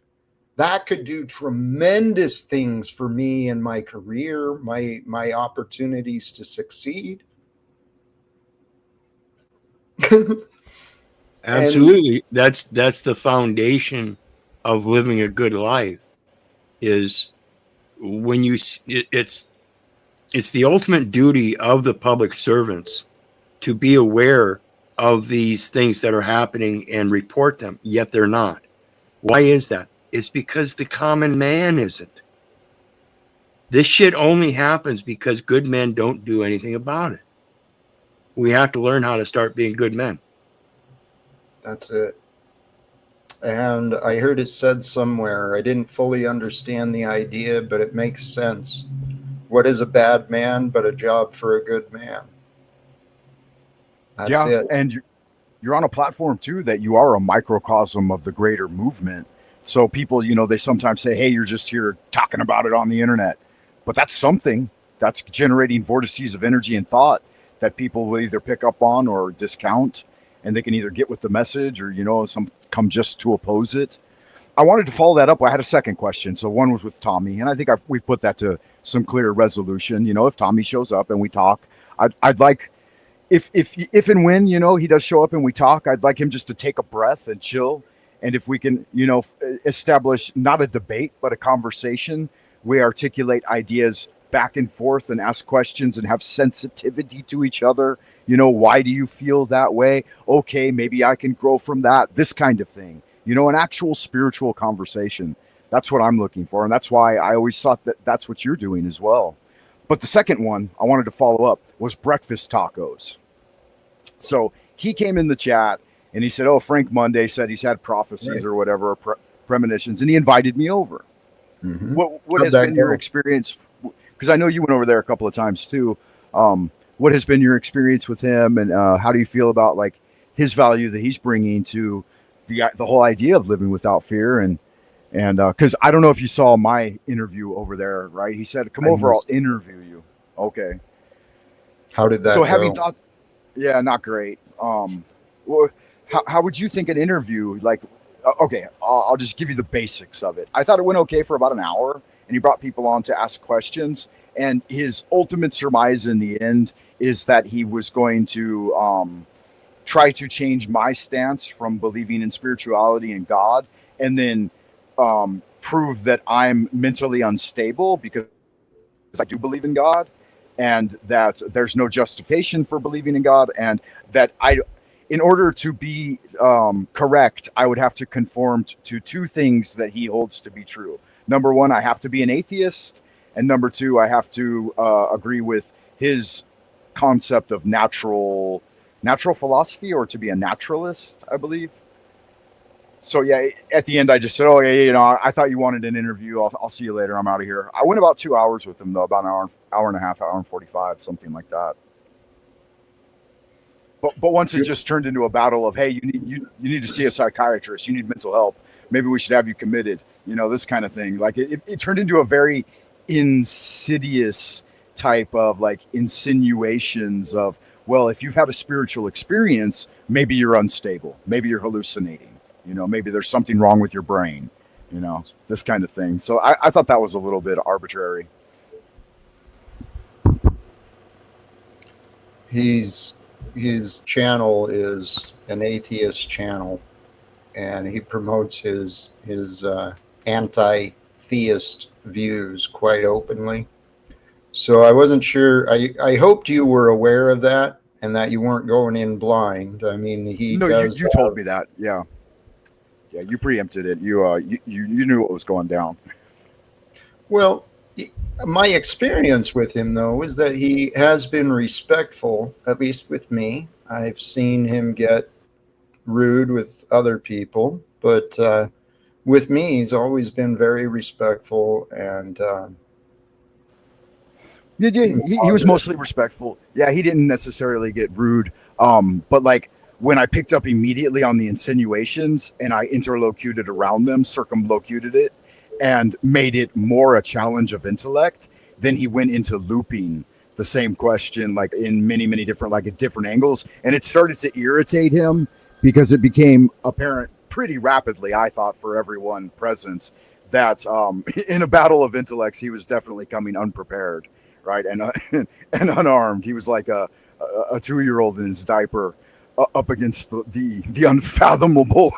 That could do tremendous things for me and my career, my opportunities to succeed. And Absolutely. That's the foundation of living a good life is when it's the ultimate duty of the public servants to be aware of these things that are happening and report them, yet they're not. Why is that? It's because the common man isn't. This shit only happens because good men don't do anything about it. We have to learn how to start being good men. that's it. And I heard it said somewhere, I didn't fully understand the idea, but it makes sense. What is a bad man but a job for a good man? That's Yeah, it. and you're on a platform too that you are a microcosm of the greater movement. So people, they sometimes say, "Hey, you're just here talking about it on the internet," but that's something that's generating vortices of energy and thought that people will either pick up on or discount, and they can either get with the message or some come just to oppose it. I wanted to follow that up. I had a second question. So one was with Tommy, and I think we've put that to some clear resolution. If Tommy shows up and we talk, I'd like if and when he does show up and we talk, I'd like him just to take a breath and chill. And if we can establish not a debate but a conversation, we articulate ideas back and forth and ask questions and have sensitivity to each other. Why do you feel that way? Okay, maybe I can grow from that. This kind of thing. An actual spiritual conversation. That's what I'm looking for, and that's why I always thought that that's what you're doing as well. But the second one I wanted to follow up was breakfast tacos. So he came in the chat and he said, "Oh, Frank Monday said he's had prophecies or whatever, premonitions," and he invited me over. Mm-hmm. What has been your experience? Because I know you went over there a couple of times too. What has been your experience with him, and how do you feel about like his value that he's bringing to the whole idea of living without fear? And because I don't know if you saw my interview over there, right? He said, "Come over, I'll interview you." Okay. How did that So go? having thought, yeah, not great. Well, how would you think an interview like? Okay, I'll just give you the basics of it. I thought it went okay for about an hour, and he brought people on to ask questions. And his ultimate surmise in the end is that he was going to try to change my stance from believing in spirituality and God, and then prove that I'm mentally unstable because I do believe in God, and that there's no justification for believing in God, and that in order to be correct, I would have to conform to two things that he holds to be true. Number one, I have to be an atheist, and number two, I have to agree with his concept of natural philosophy, or to be a naturalist, I believe. So yeah, at the end, I just said, "Oh yeah, I thought you wanted an interview. I'll see you later. I'm out of here." I went about 2 hours with him though, about an hour and a half, hour and 45, something like that. But once it just turned into a battle of, "Hey, you need to see a psychiatrist. You need mental help. Maybe we should have you committed." This kind of thing. Like it turned into a very insidious type of like insinuations of, well, if you've had a spiritual experience, maybe you're unstable, maybe you're hallucinating. Maybe there's something wrong with your brain, this kind of thing. So I thought that was a little bit arbitrary. His channel is an atheist channel, and he promotes his anti-theist views quite openly. So I wasn't sure. I hoped you were aware of that and that you weren't going in blind. I mean, he No, does. you told me that. Yeah, you preempted it. You knew what was going down. Well, my experience with him, though, is that he has been respectful, at least with me. I've seen him get rude with other people, but with me, he's always been very respectful. And He was mostly respectful. Yeah, he didn't necessarily get rude. But like when I picked up immediately on the insinuations and I interlocuted around them, circumlocuted it, and made it more a challenge of intellect, then he went into looping the same question like in many different like at different angles, and it started to irritate him because it became apparent pretty rapidly, I thought, for everyone present that in a battle of intellects he was definitely coming unprepared, right, and and unarmed. He was like a 2-year-old in his diaper up against the unfathomable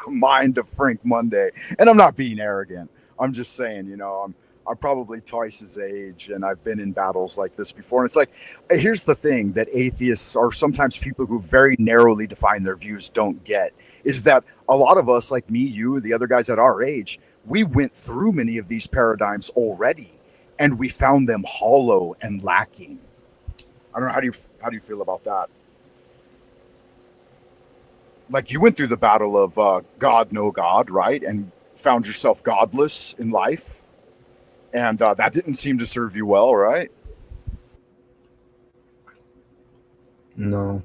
mind of Frank Monday. And I'm not being arrogant. I'm just saying, I'm probably twice his age, and I've been in battles like this before. And it's like, here's the thing that atheists or sometimes people who very narrowly define their views don't get is that a lot of us, like me, you, the other guys at our age, we went through many of these paradigms already, and we found them hollow and lacking. I don't know. How do you feel about that? Like you went through the battle of God, no God, right? And found yourself godless in life. And that didn't seem to serve you well, right? No.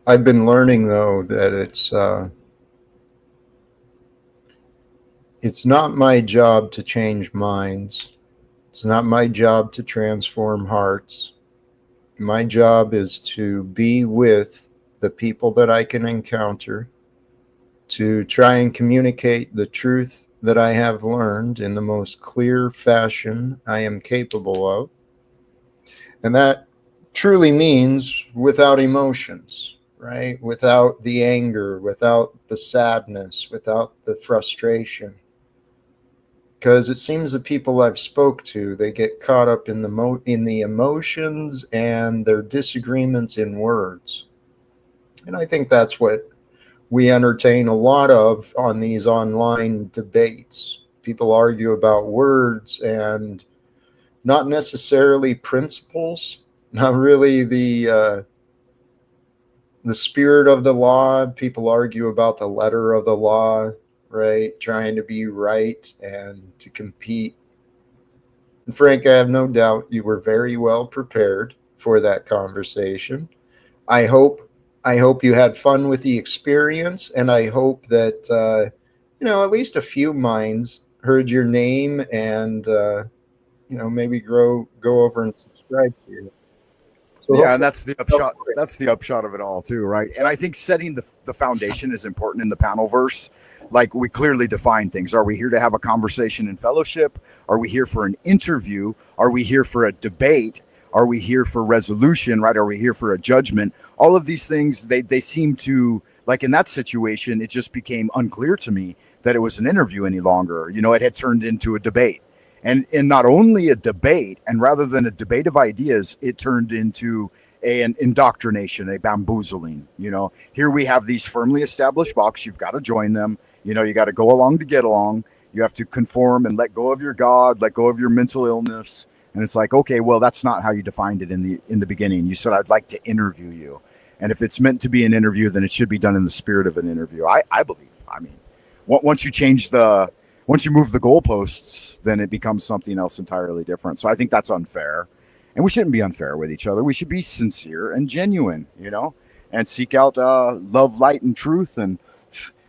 I've been learning, though, that it's not my job to change minds. It's not my job to transform hearts. My job is to be with the people that I can encounter, to try and communicate the truth that I have learned in the most clear fashion I am capable of. And that truly means without emotions, right? Without the anger, without the sadness, without the frustration. Because it seems the people I've spoke to, they get caught up in the emotions and their disagreements in words. And I think that's what we entertain a lot of on these online debates. People argue about words and not necessarily principles, not really the spirit of the law. People argue about the letter of the law, right? Trying to be right and to compete. And Frank, I have no doubt you were very well prepared for that conversation. I hope you had fun with the experience, and I hope that at least a few minds heard your name and maybe go over and subscribe to you. So yeah, and that's the upshot. That's the upshot of it all, too, right? And I think setting the foundation is important in the panel verse. Like we clearly define things. Are we here to have a conversation in fellowship? Are we here for an interview? Are we here for a debate? Are we here for resolution, right? Are we here for a judgment? All of these things, they seem to, like in that situation, it just became unclear to me that it was an interview any longer. It had turned into a debate. And not only a debate, and rather than a debate of ideas, it turned into an indoctrination, a bamboozling. Here we have these firmly established boxes. You've got to join them. You got to go along to get along. You have to conform and let go of your God, let go of your mental illness. And it's like, okay, well, that's not how you defined it in the beginning. You said, I'd like to interview you. And if it's meant to be an interview, then it should be done in the spirit of an interview. I believe. I mean, once you move the goalposts, then it becomes something else entirely different. So I think that's unfair. And we shouldn't be unfair with each other. We should be sincere and genuine, and seek out love, light, and truth, and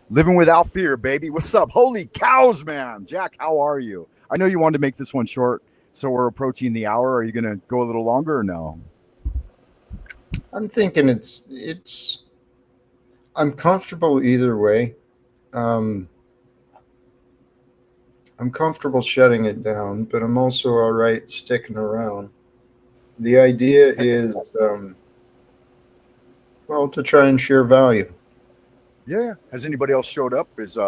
living without fear, baby. What's up? Holy cows, man. Jack, how are you? I know you wanted to make this one short, so we're approaching the hour. Are you going to go a little longer or no? I'm thinking I'm comfortable either way. I'm comfortable shutting it down, but I'm also all right sticking around. The idea is, to try and share value. Yeah. Has anybody else showed up? Because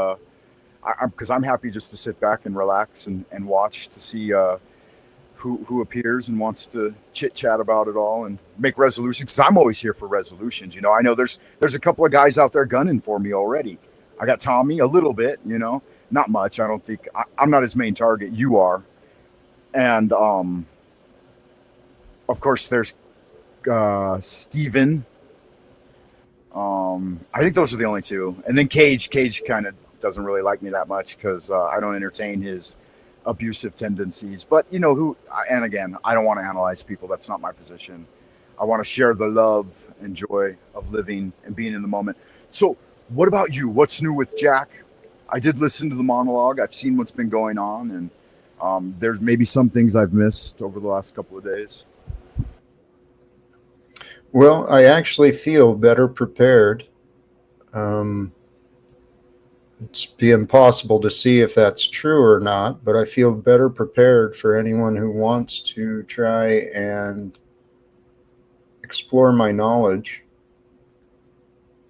I'm happy just to sit back and relax and watch to see who appears and wants to chit chat about it all and make resolutions. Because I'm always here for resolutions. I know there's a couple of guys out there gunning for me already. I got Tommy a little bit, not much. I don't think I'm not his main target. You are. And of course there's Steven. I think those are the only two. And then Cage kind of doesn't really like me that much because I don't entertain his abusive tendencies. But you know who? And again, I don't want to analyze people. That's not my position. I want to share the love and joy of living and being in the moment. So, what about you? What's new with Jack? I did listen to the monologue. I've seen what's been going on, and there's maybe some things I've missed over the last couple of days. Well, I actually feel better prepared. Um, it's be impossible to see if that's true or not, but I feel better prepared for anyone who wants to try and explore my knowledge.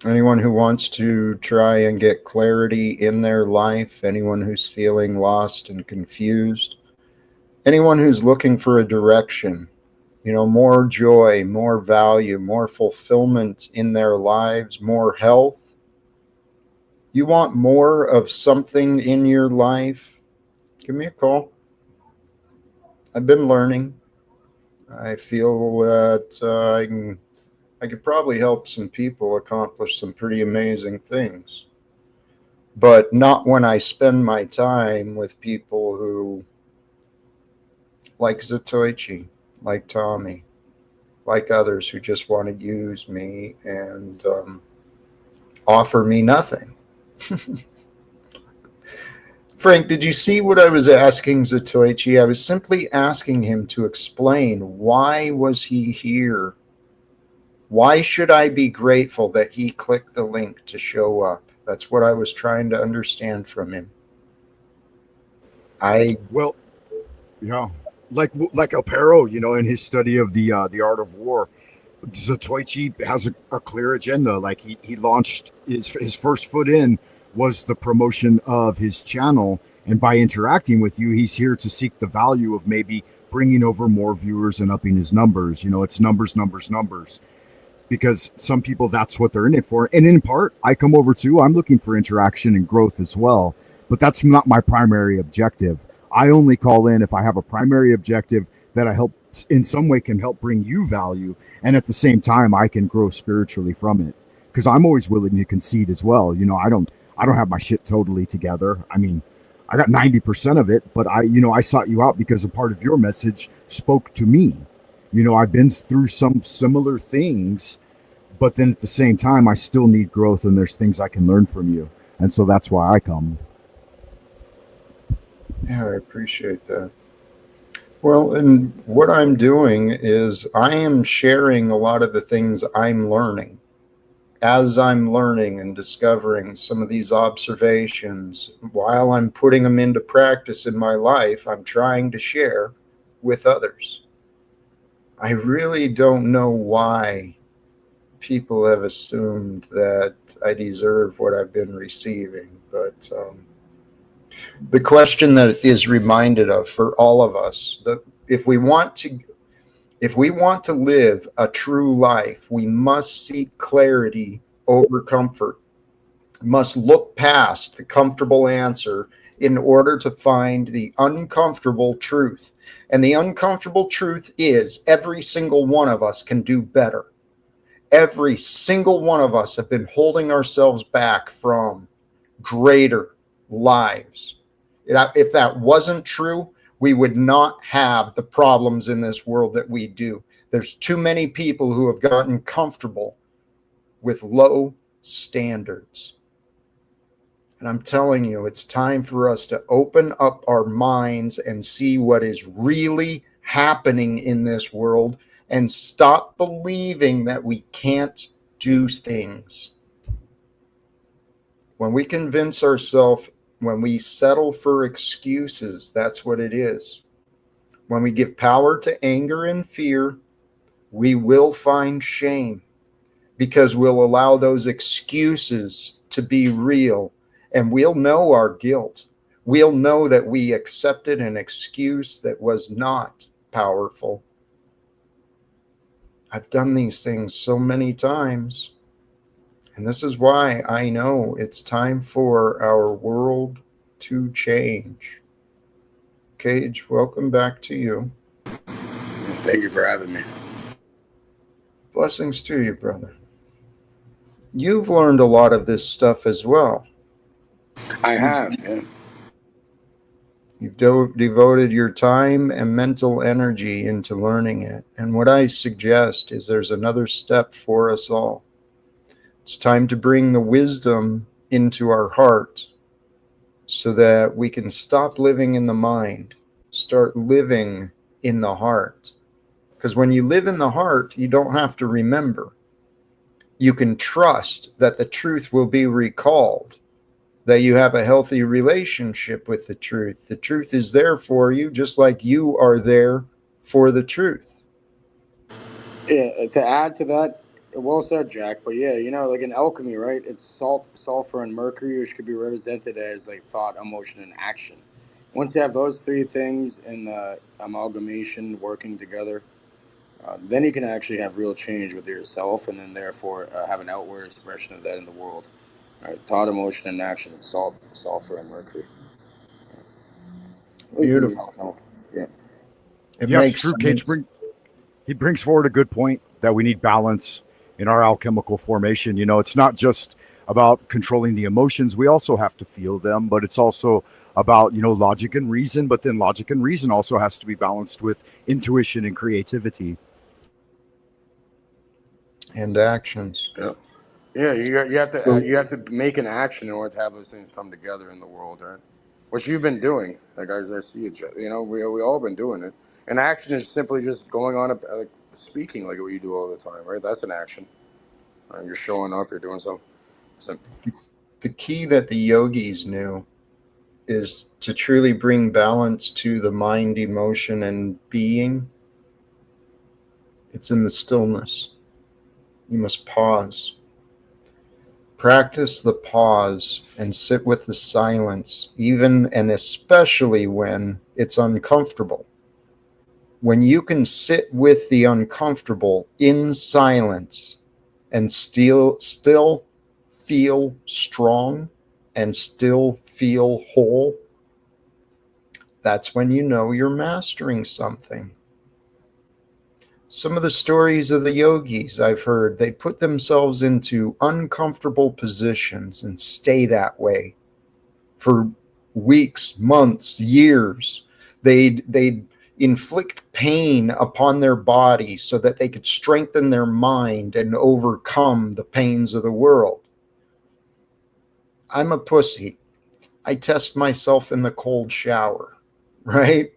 Anyone who wants to try and get clarity in their life, anyone who's feeling lost and confused, anyone who's looking for a direction, more joy, more value, more fulfillment in their lives, more health. You want more of something in your life? Give me a call. I've been learning. I feel that I could probably help some people accomplish some pretty amazing things, but not when I spend my time with people who like Zatoichi, like Tommy, like others who just want to use me and offer me nothing. Frank, did you see what I was asking Zatoichi? I was simply asking him to explain, why was he here? Why should I be grateful that he clicked the link to show up? That's what I was trying to understand from him. Well, yeah, like Alpero, in his study of the art of war, Zatoichi has a clear agenda. Like he launched his first foot in was the promotion of his channel, and by interacting with you, he's here to seek the value of maybe bringing over more viewers and upping his numbers. It's numbers, numbers, numbers. Because some people, that's what they're in it for. And in part, I come over too. I'm looking for interaction and growth as well. But that's not my primary objective. I only call in if I have a primary objective that I help in some way can help bring you value. And at the same time, I can grow spiritually from it. Because I'm always willing to concede as well. I don't have my shit totally together. I mean, I got 90% of it, but I sought you out because a part of your message spoke to me. I've been through some similar things, but then at the same time, I still need growth and there's things I can learn from you. And so that's why I come. Yeah, I appreciate that. Well, and what I'm doing is I am sharing a lot of the things I'm learning. As I'm learning and discovering some of these observations, while I'm putting them into practice in my life, I'm trying to share with others. I really don't know why people have assumed that I deserve what I've been receiving, but the question that is reminded of for all of us, that if we want to live a true life, we must seek clarity over comfort, must look past the comfortable answer in order to find the uncomfortable truth. And the uncomfortable truth is every single one of us can do better. Every single one of us have been holding ourselves back from greater lives. If that wasn't true, we would not have the problems in this world that we do. There's too many people who have gotten comfortable with low standards. And I'm telling you, it's time for us to open up our minds and see what is really happening in this world and stop believing that we can't do things. When we convince ourselves, when we settle for excuses, that's what it is. When we give power to anger and fear, we will find shame because we'll allow those excuses to be real, and we'll know our guilt. We'll know that we accepted an excuse that was not powerful. I've done these things so many times, and this is why I know it's time for our world to change. Cage, welcome back to you. Thank you for having me. Blessings to you, brother. You've learned a lot of this stuff as well. I have, yeah. You've devoted your time and mental energy into learning it. And what I suggest is there's another step for us all. It's time to bring the wisdom into our heart so that we can stop living in the mind, start living in the heart. Because when you live in the heart, you don't have to remember. You can trust that the truth will be recalled, that you have a healthy relationship with the truth. The truth is there for you, just like you are there for the truth. Yeah, to add to that, well said, Jack. But yeah, like in alchemy, right? It's salt, sulfur, and mercury, which could be represented as like thought, emotion, and action. Once you have those three things in amalgamation working together, then you can actually have real change with yourself, and then therefore have an outward expression of that in the world. Right? Thought, emotion, and action. Salt, sulfur, and mercury. At least in the Beautiful. alchemy. Yeah. It Yeah, it's makes true. Cage sense. he brings forward a good point that we need balance in our alchemical formation. It's not just about controlling the emotions. We also have to feel them, but it's also about, logic and reason. But then logic and reason also has to be balanced with intuition and creativity. And actions. Yeah. Yeah, you have to So, you have to make an action in order to have those things come together in the world, right? Which you've been doing, like as I see it, we all been doing it. And action is simply just going on, like speaking, like what you do all the time, right? That's an action. You're showing up, you're doing something. So, the key that the yogis knew is to truly bring balance to the mind, emotion, and being. It's in the stillness. You must pause. Practice the pause and sit with the silence, even and especially when it's uncomfortable. When you can sit with the uncomfortable in silence and still feel strong and still feel whole, that's when you know you're mastering something. Some of the stories of the yogis I've heard, they put themselves into uncomfortable positions and stay that way for weeks, months, years. They'd inflict pain upon their body so that they could strengthen their mind and overcome the pains of the world. I'm a pussy. I test myself in the cold shower, right?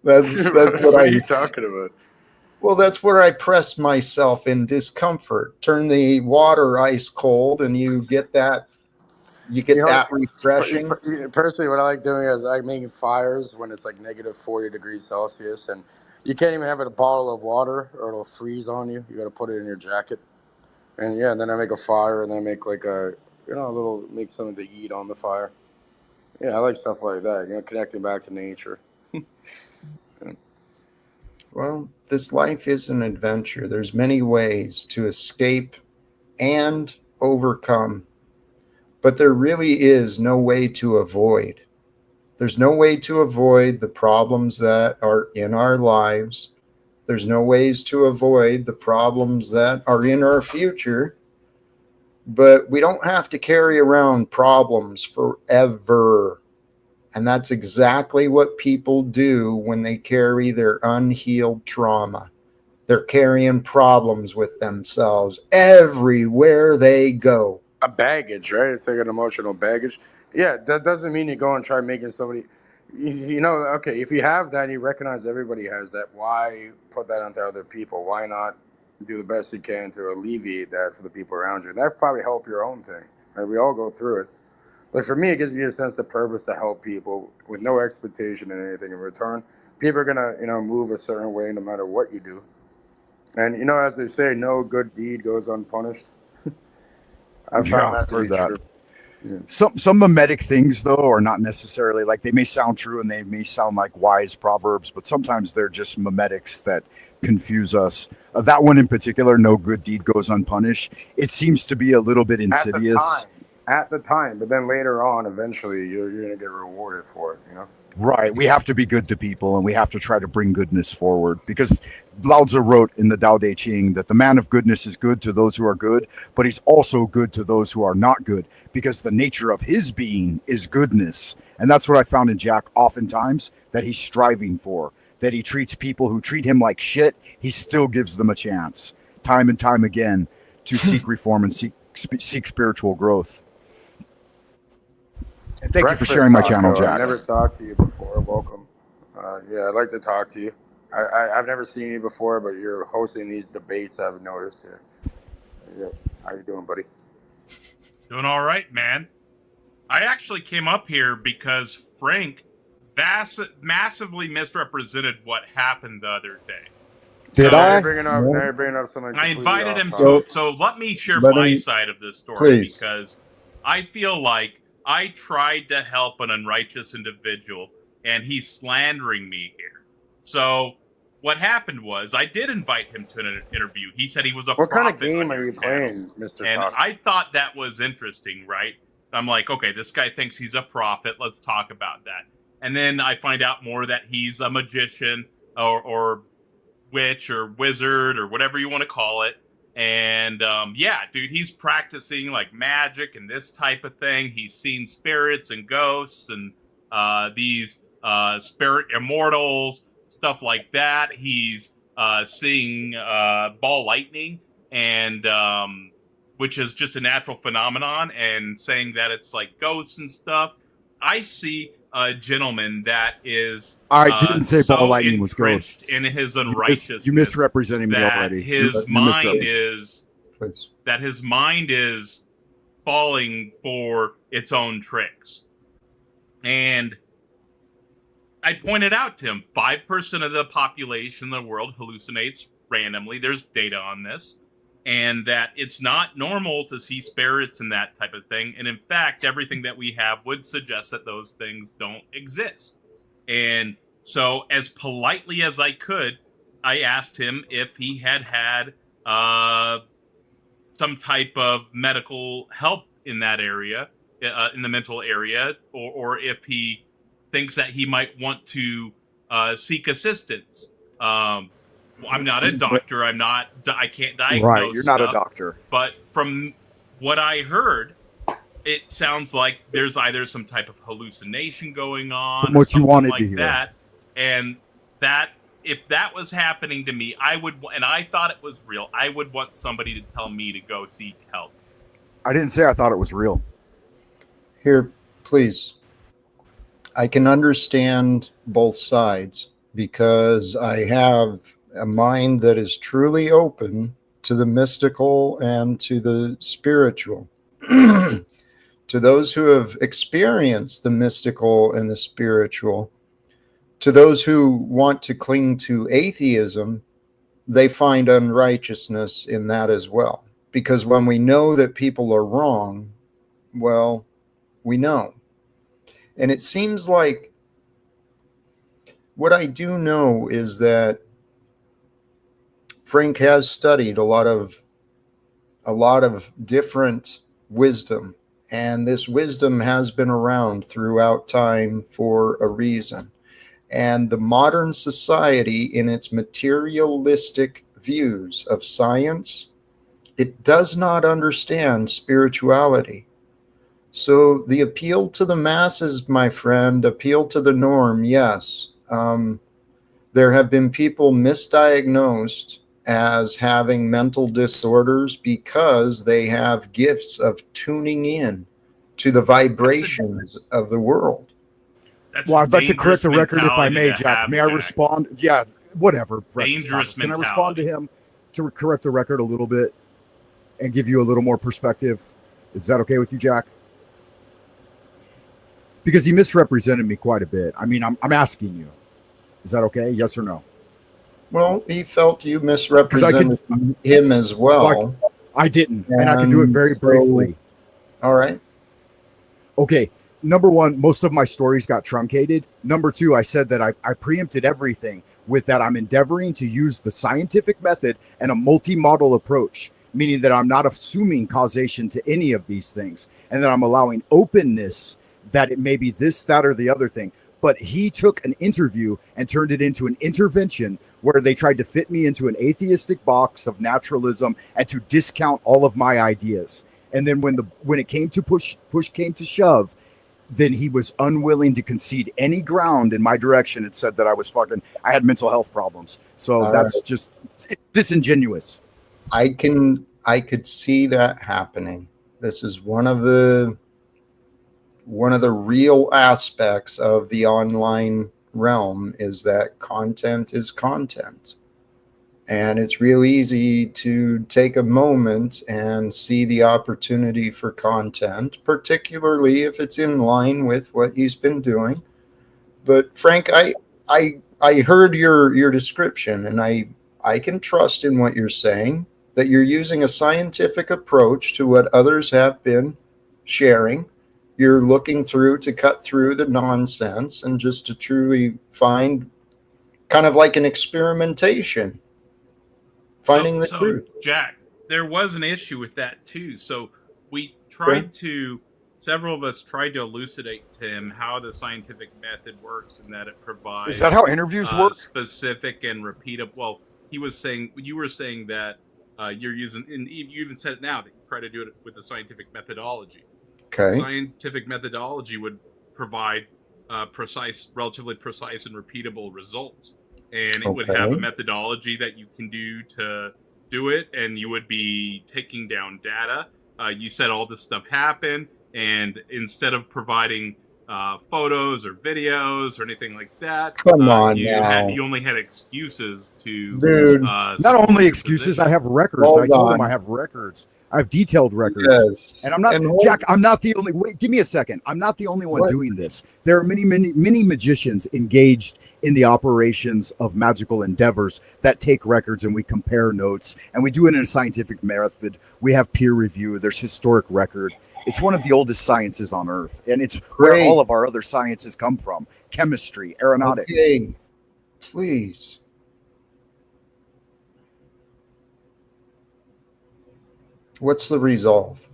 that's what what are I you talking about? Well, that's where I press myself in discomfort. Turn the water ice cold, and you You get know, that refreshing. personally, what I like doing is I making fires when it's like negative 40 degrees Celsius, and you can't even have a bottle of water or it'll freeze on you. You got to put it in your jacket. And yeah, and then I make a fire, and then I make like a little, make something to eat on the fire. Yeah, I like stuff like that. Connecting back to nature. Well, this life is an adventure. There's many ways to escape and overcome, but there really is no way to avoid. There's no way to avoid the problems that are in our lives. There's no ways to avoid the problems that are in our future. But we don't have to carry around problems forever. And that's exactly what people do when they carry their unhealed trauma. They're carrying problems with themselves everywhere they go. A baggage, right? It's like an emotional baggage. Yeah, that doesn't mean you go and try making somebody. Okay, if you have that, and you recognize everybody has that. Why put that onto other people? Why not do the best you can to alleviate that for the people around you? That probably help your own thing. Right? We all go through it. But for me, it gives me a sense of purpose to help people with no expectation in anything in return. People are gonna, move a certain way no matter what you do. And as they say, no good deed goes unpunished. I Yeah, found that I've to be heard that. true. Yeah. Some mimetic things though are not necessarily like, they may sound true and they may sound like wise proverbs, but sometimes they're just mimetics that confuse us. That one in particular, no good deed goes unpunished. It seems to be a little bit At the insidious. time, but then later on, eventually, you're gonna get rewarded for it. Right. We have to be good to people and we have to try to bring goodness forward, because Lao Tzu wrote in the Tao Te Ching that the man of goodness is good to those who are good, but he's also good to those who are not good, because the nature of his being is goodness. And that's what I found in Jack oftentimes, that he's striving for, that he treats people who treat him like shit, he still gives them a chance, time and time again, to seek reform and seek spiritual growth. And thank you for sharing my channel, Taco. Jack. I've never talked to you before. Welcome. Yeah, I'd like to talk to you. I've never seen you before, but you're hosting these debates, I've noticed here. Yeah. How you doing, buddy? Doing all right, man. I actually came up here because Frank massively misrepresented what happened the other day. Did I? Now you're bringing up something. I invited him to. so let me share Let my him- side of this story, please. because I feel like I tried to help an unrighteous individual and he's slandering me here. So what happened was I did invite him to an interview. He said he was a What kind of prophet on game are your you channel. playing, Mr. And Taco? I thought that was interesting, right? I'm like, okay, this guy thinks he's a prophet. Let's talk about that. And then I find out more that he's a magician or witch or wizard or whatever you want to call it. And yeah, dude, he's practicing like magic and this type of thing. He's seen spirits and ghosts and these spirit immortals, stuff like that. He's seeing ball lightning and which is just a natural phenomenon, and saying that it's like ghosts and stuff. I see a gentleman that is I didn't say so ball lightning was entrenched ghosts. in his unrighteousness. You misrepresenting me that already. his You mind misrepresented. is Please. that his mind is falling for its own tricks. And I pointed out to him 5% of the population in the world hallucinates randomly. There's data on this. And that it's not normal to see spirits and that type of thing. And in fact, everything that we have would suggest that those things don't exist. And so, as politely as I could, I asked him if he had some type of medical help in that area, in the mental area, or if he thinks that he might want to seek assistance. I'm not a doctor. I can't diagnose. Right, you're not a stuff, doctor. But from what I heard, it sounds like there's either some type of hallucination going on, From what you wanted like to hear. that, and that if that was happening to me, I would, and I thought it was real, I would want somebody to tell me to go seek help. I didn't say I thought it was real. Here, please. I can understand both sides because I have a mind that is truly open to the mystical and to the spiritual. To those who have experienced the mystical and the spiritual, to those who want to cling to atheism, they find unrighteousness in that as well. Because when we know that people are wrong, well, we know. And it seems like what I do know is that Frank has studied a lot of different wisdom, and this wisdom has been around throughout time for a reason. And the modern society, in its materialistic views of science, it does not understand spirituality. So the appeal to the masses, my friend, appeal to the norm, yes. There have been people misdiagnosed as having mental disorders because they have gifts of tuning in to the vibrations of the world. That's Well, I'd like to correct the record if I may, mentality to Jack. have, May I Jack. respond? Yeah, whatever. Breakfast Dangerous Thomas. Can I respond to mentality. him to correct the record a little bit and give you a little more perspective? Is that okay with you, Jack? Because he misrepresented me quite a bit. I mean, I'm asking you. Is that okay? Yes or no? Well, he felt you misrepresented him as well. I didn't, and I can do it very so- briefly. All right. Okay, number one, most of my stories got truncated. Number two, I said that I preempted everything with that I'm endeavoring to use the scientific method and a multi-model approach, meaning that I'm not assuming causation to any of these things, and that I'm allowing openness that it may be this, that, or the other thing. But he took an interview and turned it into an intervention where they tried to fit me into an atheistic box of naturalism and to discount all of my ideas. And then when it came to push came to shove, then he was unwilling to concede any ground in my direction and said that I had mental health problems. So All that's right. just disingenuous. I could see that happening. This is one of the real aspects of the online realm, is that content is content. And it's real easy to take a moment and see the opportunity for content, particularly if it's in line with what he's been doing. But Frank, I heard your description, and I can trust in what you're saying, that you're using a scientific approach to what others have been sharing. You're looking through to cut through the nonsense and just to truly find, kind of like an experimentation, finding the So truth. Jack, there was an issue with that too. So we Okay. several of us tried to elucidate to him how the scientific method works and that it Is that provides how interviews work? specific and repeatable. Well, you were saying that you're using, and you even said it now, that you try to do it with the scientific methodology. The Okay. scientific methodology would provide relatively precise and repeatable results. And it would have a Okay. methodology that you can do to do it, and you would be taking down data. You said all this stuff happened, and instead of providing photos or videos or anything like that, Come on now. you only had excuses to Dude. Not support only your excuses, position. I have records. Hold I told him on. I have records. I have detailed records. Yes. And I'm not, And Jack, I'm not the only, wait, give me a second. I'm not the only one What? doing this. There are many magicians engaged in the operations of magical endeavors that take records, and we compare notes, and we do it in a scientific method. We have peer review. There's historic record. It's one of the oldest sciences on earth, and it's where Great. all of our other sciences come from: chemistry, aeronautics. Okay. Please. What's the resolve?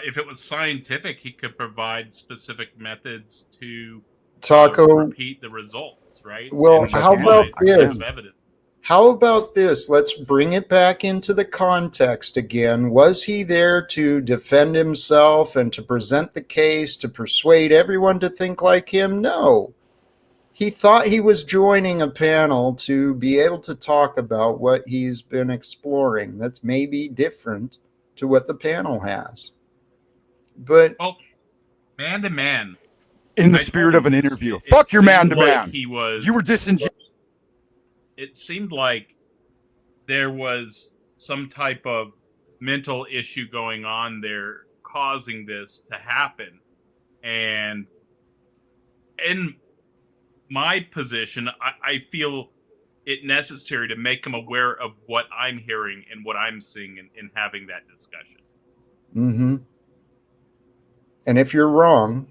If it was scientific, he could provide specific methods to Taco, repeat the results, right? well, Which I how can. about I this? can. Evidence. How about this? Let's bring it back into the context again. Was he there to defend himself and to present the case, to persuade everyone to think like him? No. He thought he was joining a panel to be able to talk about what he's been exploring. That's maybe different to what the panel has. But Well, man to man, In the I spirit told of him an this. interview. It Fuck your man seemed to like man. he was. You were disingenuous. It seemed like there was some type of mental issue going on there, causing this to happen. And in my position, I feel it necessary to make him aware of what I'm hearing and what I'm seeing in having that discussion. mm-hmm. And if you're wrong,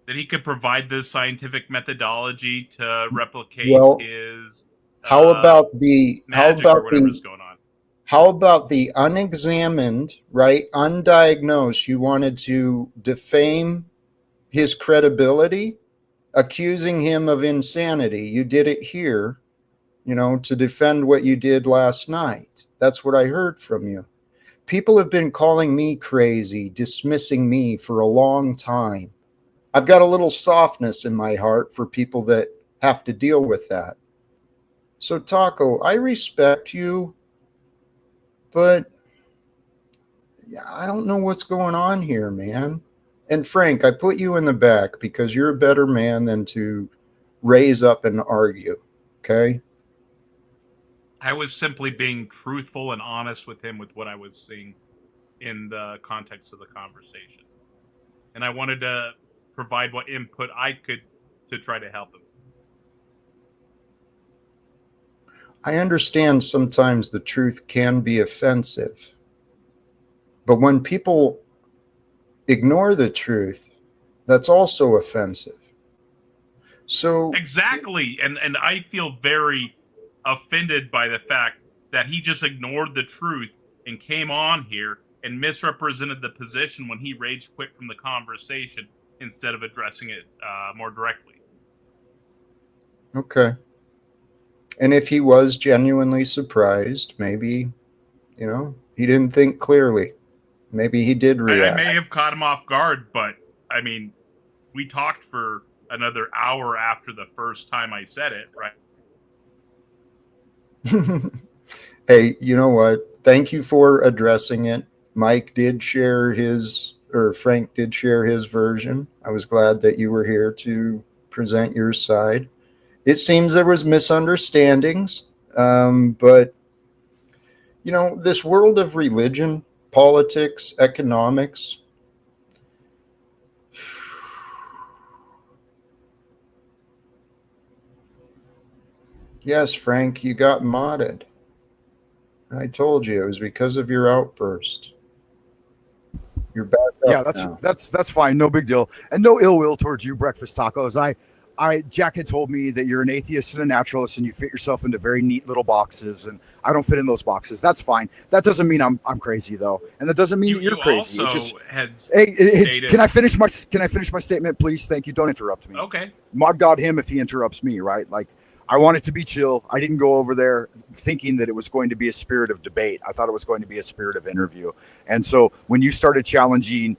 That he could provide the scientific methodology to replicate well, his how about the magic or whatever's going on. how about the unexamined, right? Undiagnosed. You wanted to defame his credibility, accusing him of insanity. You did it here, to defend what you did last night. That's what I heard from you. People have been calling me crazy, dismissing me for a long time. I've got a little softness in my heart for people that have to deal with that. So, Taco, I respect you, but I don't know what's going on here, man. And Frank, I put you in the back because you're a better man than to raise up and argue. Okay? I was simply being truthful and honest with him with what I was seeing in the context of the conversation. And I wanted to provide what input I could to try to help him. I understand sometimes the truth can be offensive. But when people ignore the truth, that's also offensive. So Exactly. And I feel very offended by the fact that he just ignored the truth and came on here and misrepresented the position when he rage quit from the conversation instead of addressing it more directly. okay. And if he was genuinely surprised, maybe, he didn't think clearly. Maybe he did I react. may have caught him off guard, but I mean, we talked for another hour after the first time I said it, right? Hey, you know what? Thank you for addressing it. Mike did share his, or Frank did share his version. I was glad that you were here to present your side. It seems there was misunderstandings, but you know, this world of religion, politics, economics. Yes, Frank, you got modded. I told you it was because of your outburst. You're back Yeah, up now. that's fine. No big deal, and no ill will towards you, breakfast tacos. Jack had told me that you're an atheist and a naturalist, and you fit yourself into very neat little boxes, and I don't fit in those boxes. That's fine. That doesn't mean I'm crazy though, and that doesn't mean that you're You crazy. also It just had hey, stated. can I finish my statement, please? Thank you. Don't interrupt me. Okay. Mod God him if he interrupts me, right? Like, I want it to be chill. I didn't go over there thinking that it was going to be a spirit of debate. I thought it was going to be a spirit of interview. And so when you started challenging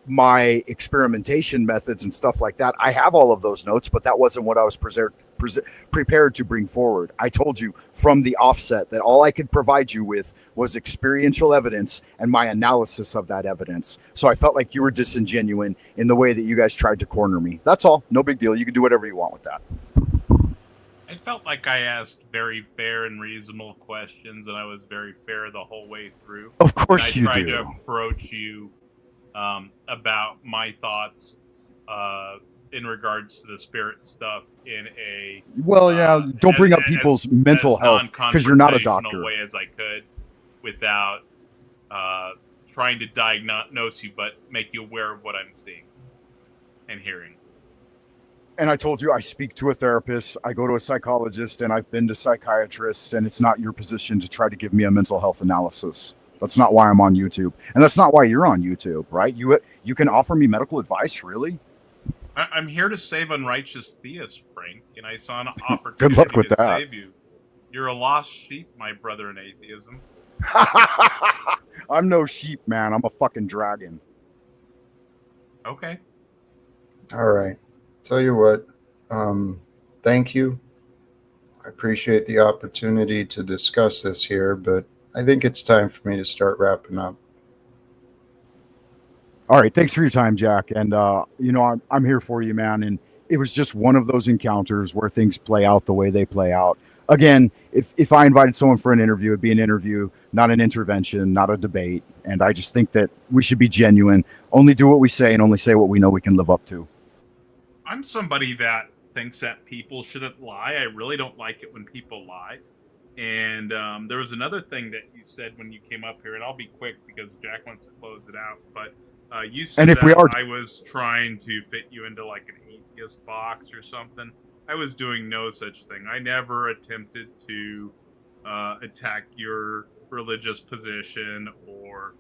my experimentation methods and stuff like that, I have all of those notes, but that wasn't what I was prepared to bring forward. I told you from the offset that all I could provide you with was experiential evidence and my analysis of that evidence. So I felt like you were disingenuous in the way that you guys tried to corner me. That's all. No big deal. You can do whatever you want with that. I felt like I asked very fair and reasonable questions, and I was very fair the whole way through. Of course and you I tried do. to approach you about my thoughts in regards to the spirit stuff in a Well, yeah, don't bring up people's mental as health because you're not a doctor. way as I could, without trying to diagnose you, but make you aware of what I'm seeing and hearing. And I told you I speak to a therapist, I go to a psychologist, and I've been to psychiatrists, and it's not your position to try to give me a mental health analysis. That's not why I'm on YouTube, and that's not why you're on YouTube, right? You can offer me medical advice, really? I'm here to save unrighteous theists, Frank, and I saw an opportunity Good luck with to that. save you. You're a lost sheep, my brother in atheism. I'm no sheep, man. I'm a fucking dragon. Okay. All right. Tell you what, thank you. I appreciate the opportunity to discuss this here, but I think it's time for me to start wrapping up. All right, thanks for your time, Jack. And I'm here for you, man. And it was just one of those encounters where things play out the way they play out. Again, if I invited someone for an interview, it'd be an interview, not an intervention, not a debate. And I just think that we should be genuine, only do what we say, and only say what we know we can live up to. I'm somebody that thinks that people shouldn't lie. I really don't like it when people lie. And there was another thing that you said when you came up here, and I'll be quick because Jack wants to close it out. But you said I was trying to fit you into like an atheist box or something. I was doing no such thing. I never attempted to attack your religious position or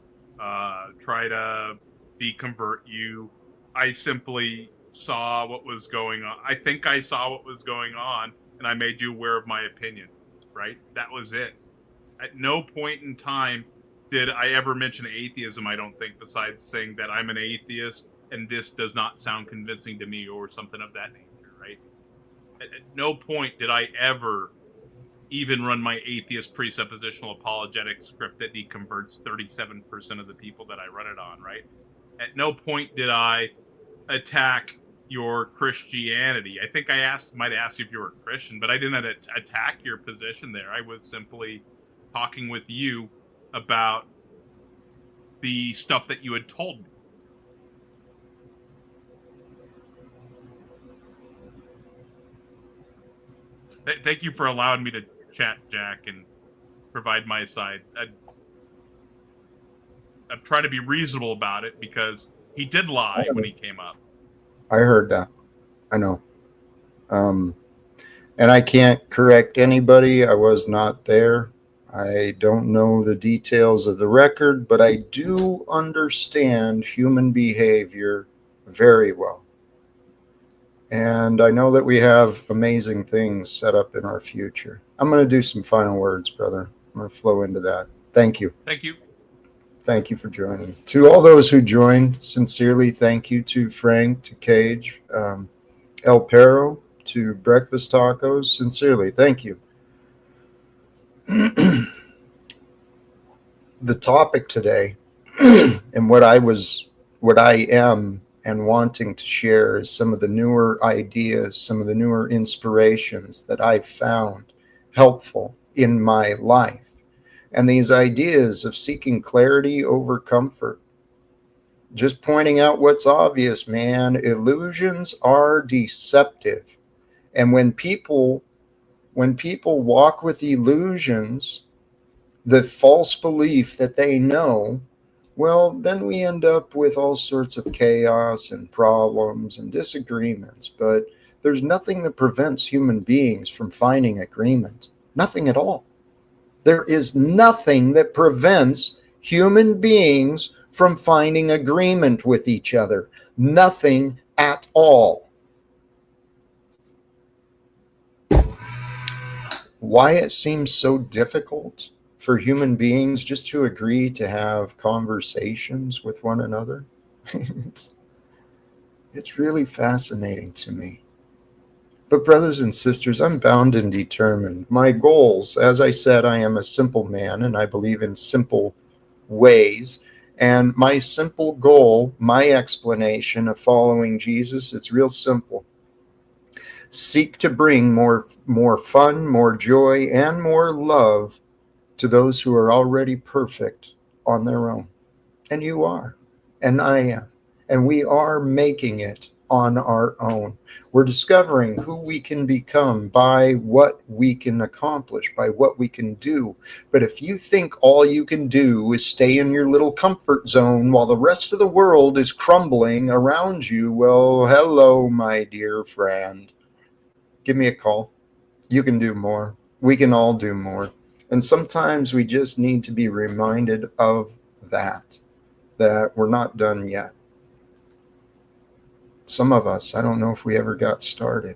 try to deconvert you. I simply saw what was going on. I think I saw what was going on, and I made you aware of my opinion. Right? That was it. At no point in time did I ever mention atheism, I don't think, besides saying that I'm an atheist and this does not sound convincing to me or something of that nature, right? At no point did I ever even run my atheist presuppositional apologetic script that deconverts 37% of the people that I run it on, right? At no point did I attack your Christianity. I think I might ask you if you were a Christian, but I didn't attack your position there. I was simply talking with you about the stuff that you had told me. Thank you for allowing me to chat, Jack, and provide my side. I'm trying to be reasonable about it because he did lie when he came up. I heard that. I know. And I can't correct anybody. I was not there. I don't know the details of the record, but I do understand human behavior very well. And I know that we have amazing things set up in our future. I'm going to do some final words, brother. I'm going to flow into that. Thank you. Thank you. Thank you for joining. To all those who joined, sincerely thank you. To Frank, to Cage, El Perro, to Breakfast Tacos, sincerely thank you. The topic today and what I am and wanting to share is some of the newer ideas, some of the newer inspirations that I've found helpful in my life. And these ideas of seeking clarity over comfort. Just pointing out what's obvious, man. Illusions are deceptive. And when people walk with illusions, the false belief that they know, well, then we end up with all sorts of chaos and problems and disagreements. But there's nothing that prevents human beings from finding agreement. Nothing at all. There is nothing that prevents human beings from finding agreement with each other. Nothing at all. Why it seems so difficult for human beings just to agree to have conversations with one another, it's really fascinating to me. But brothers and sisters, I'm bound and determined. My goals, as I said, I am a simple man and I believe in simple ways. And my simple goal, my explanation of following Jesus, it's real simple. Seek to bring more fun, more joy, and more love to those who are already perfect on their own. And you are, and I am, and we are making it on our own. We're discovering who we can become by what we can accomplish, by what we can do. But if you think all you can do is stay in your little comfort zone while the rest of the world is crumbling around you, well, hello, my dear friend. Give me a call. You can do more. We can all do more. And sometimes we just need to be reminded of that we're not done yet. Some of us, I don't know if we ever got started,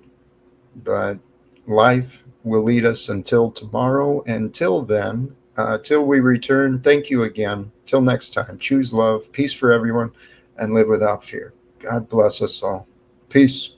but life will lead us until tomorrow. Until then, till we return, thank you again. Till next time, choose love, peace for everyone, and live without fear. God bless us all. Peace.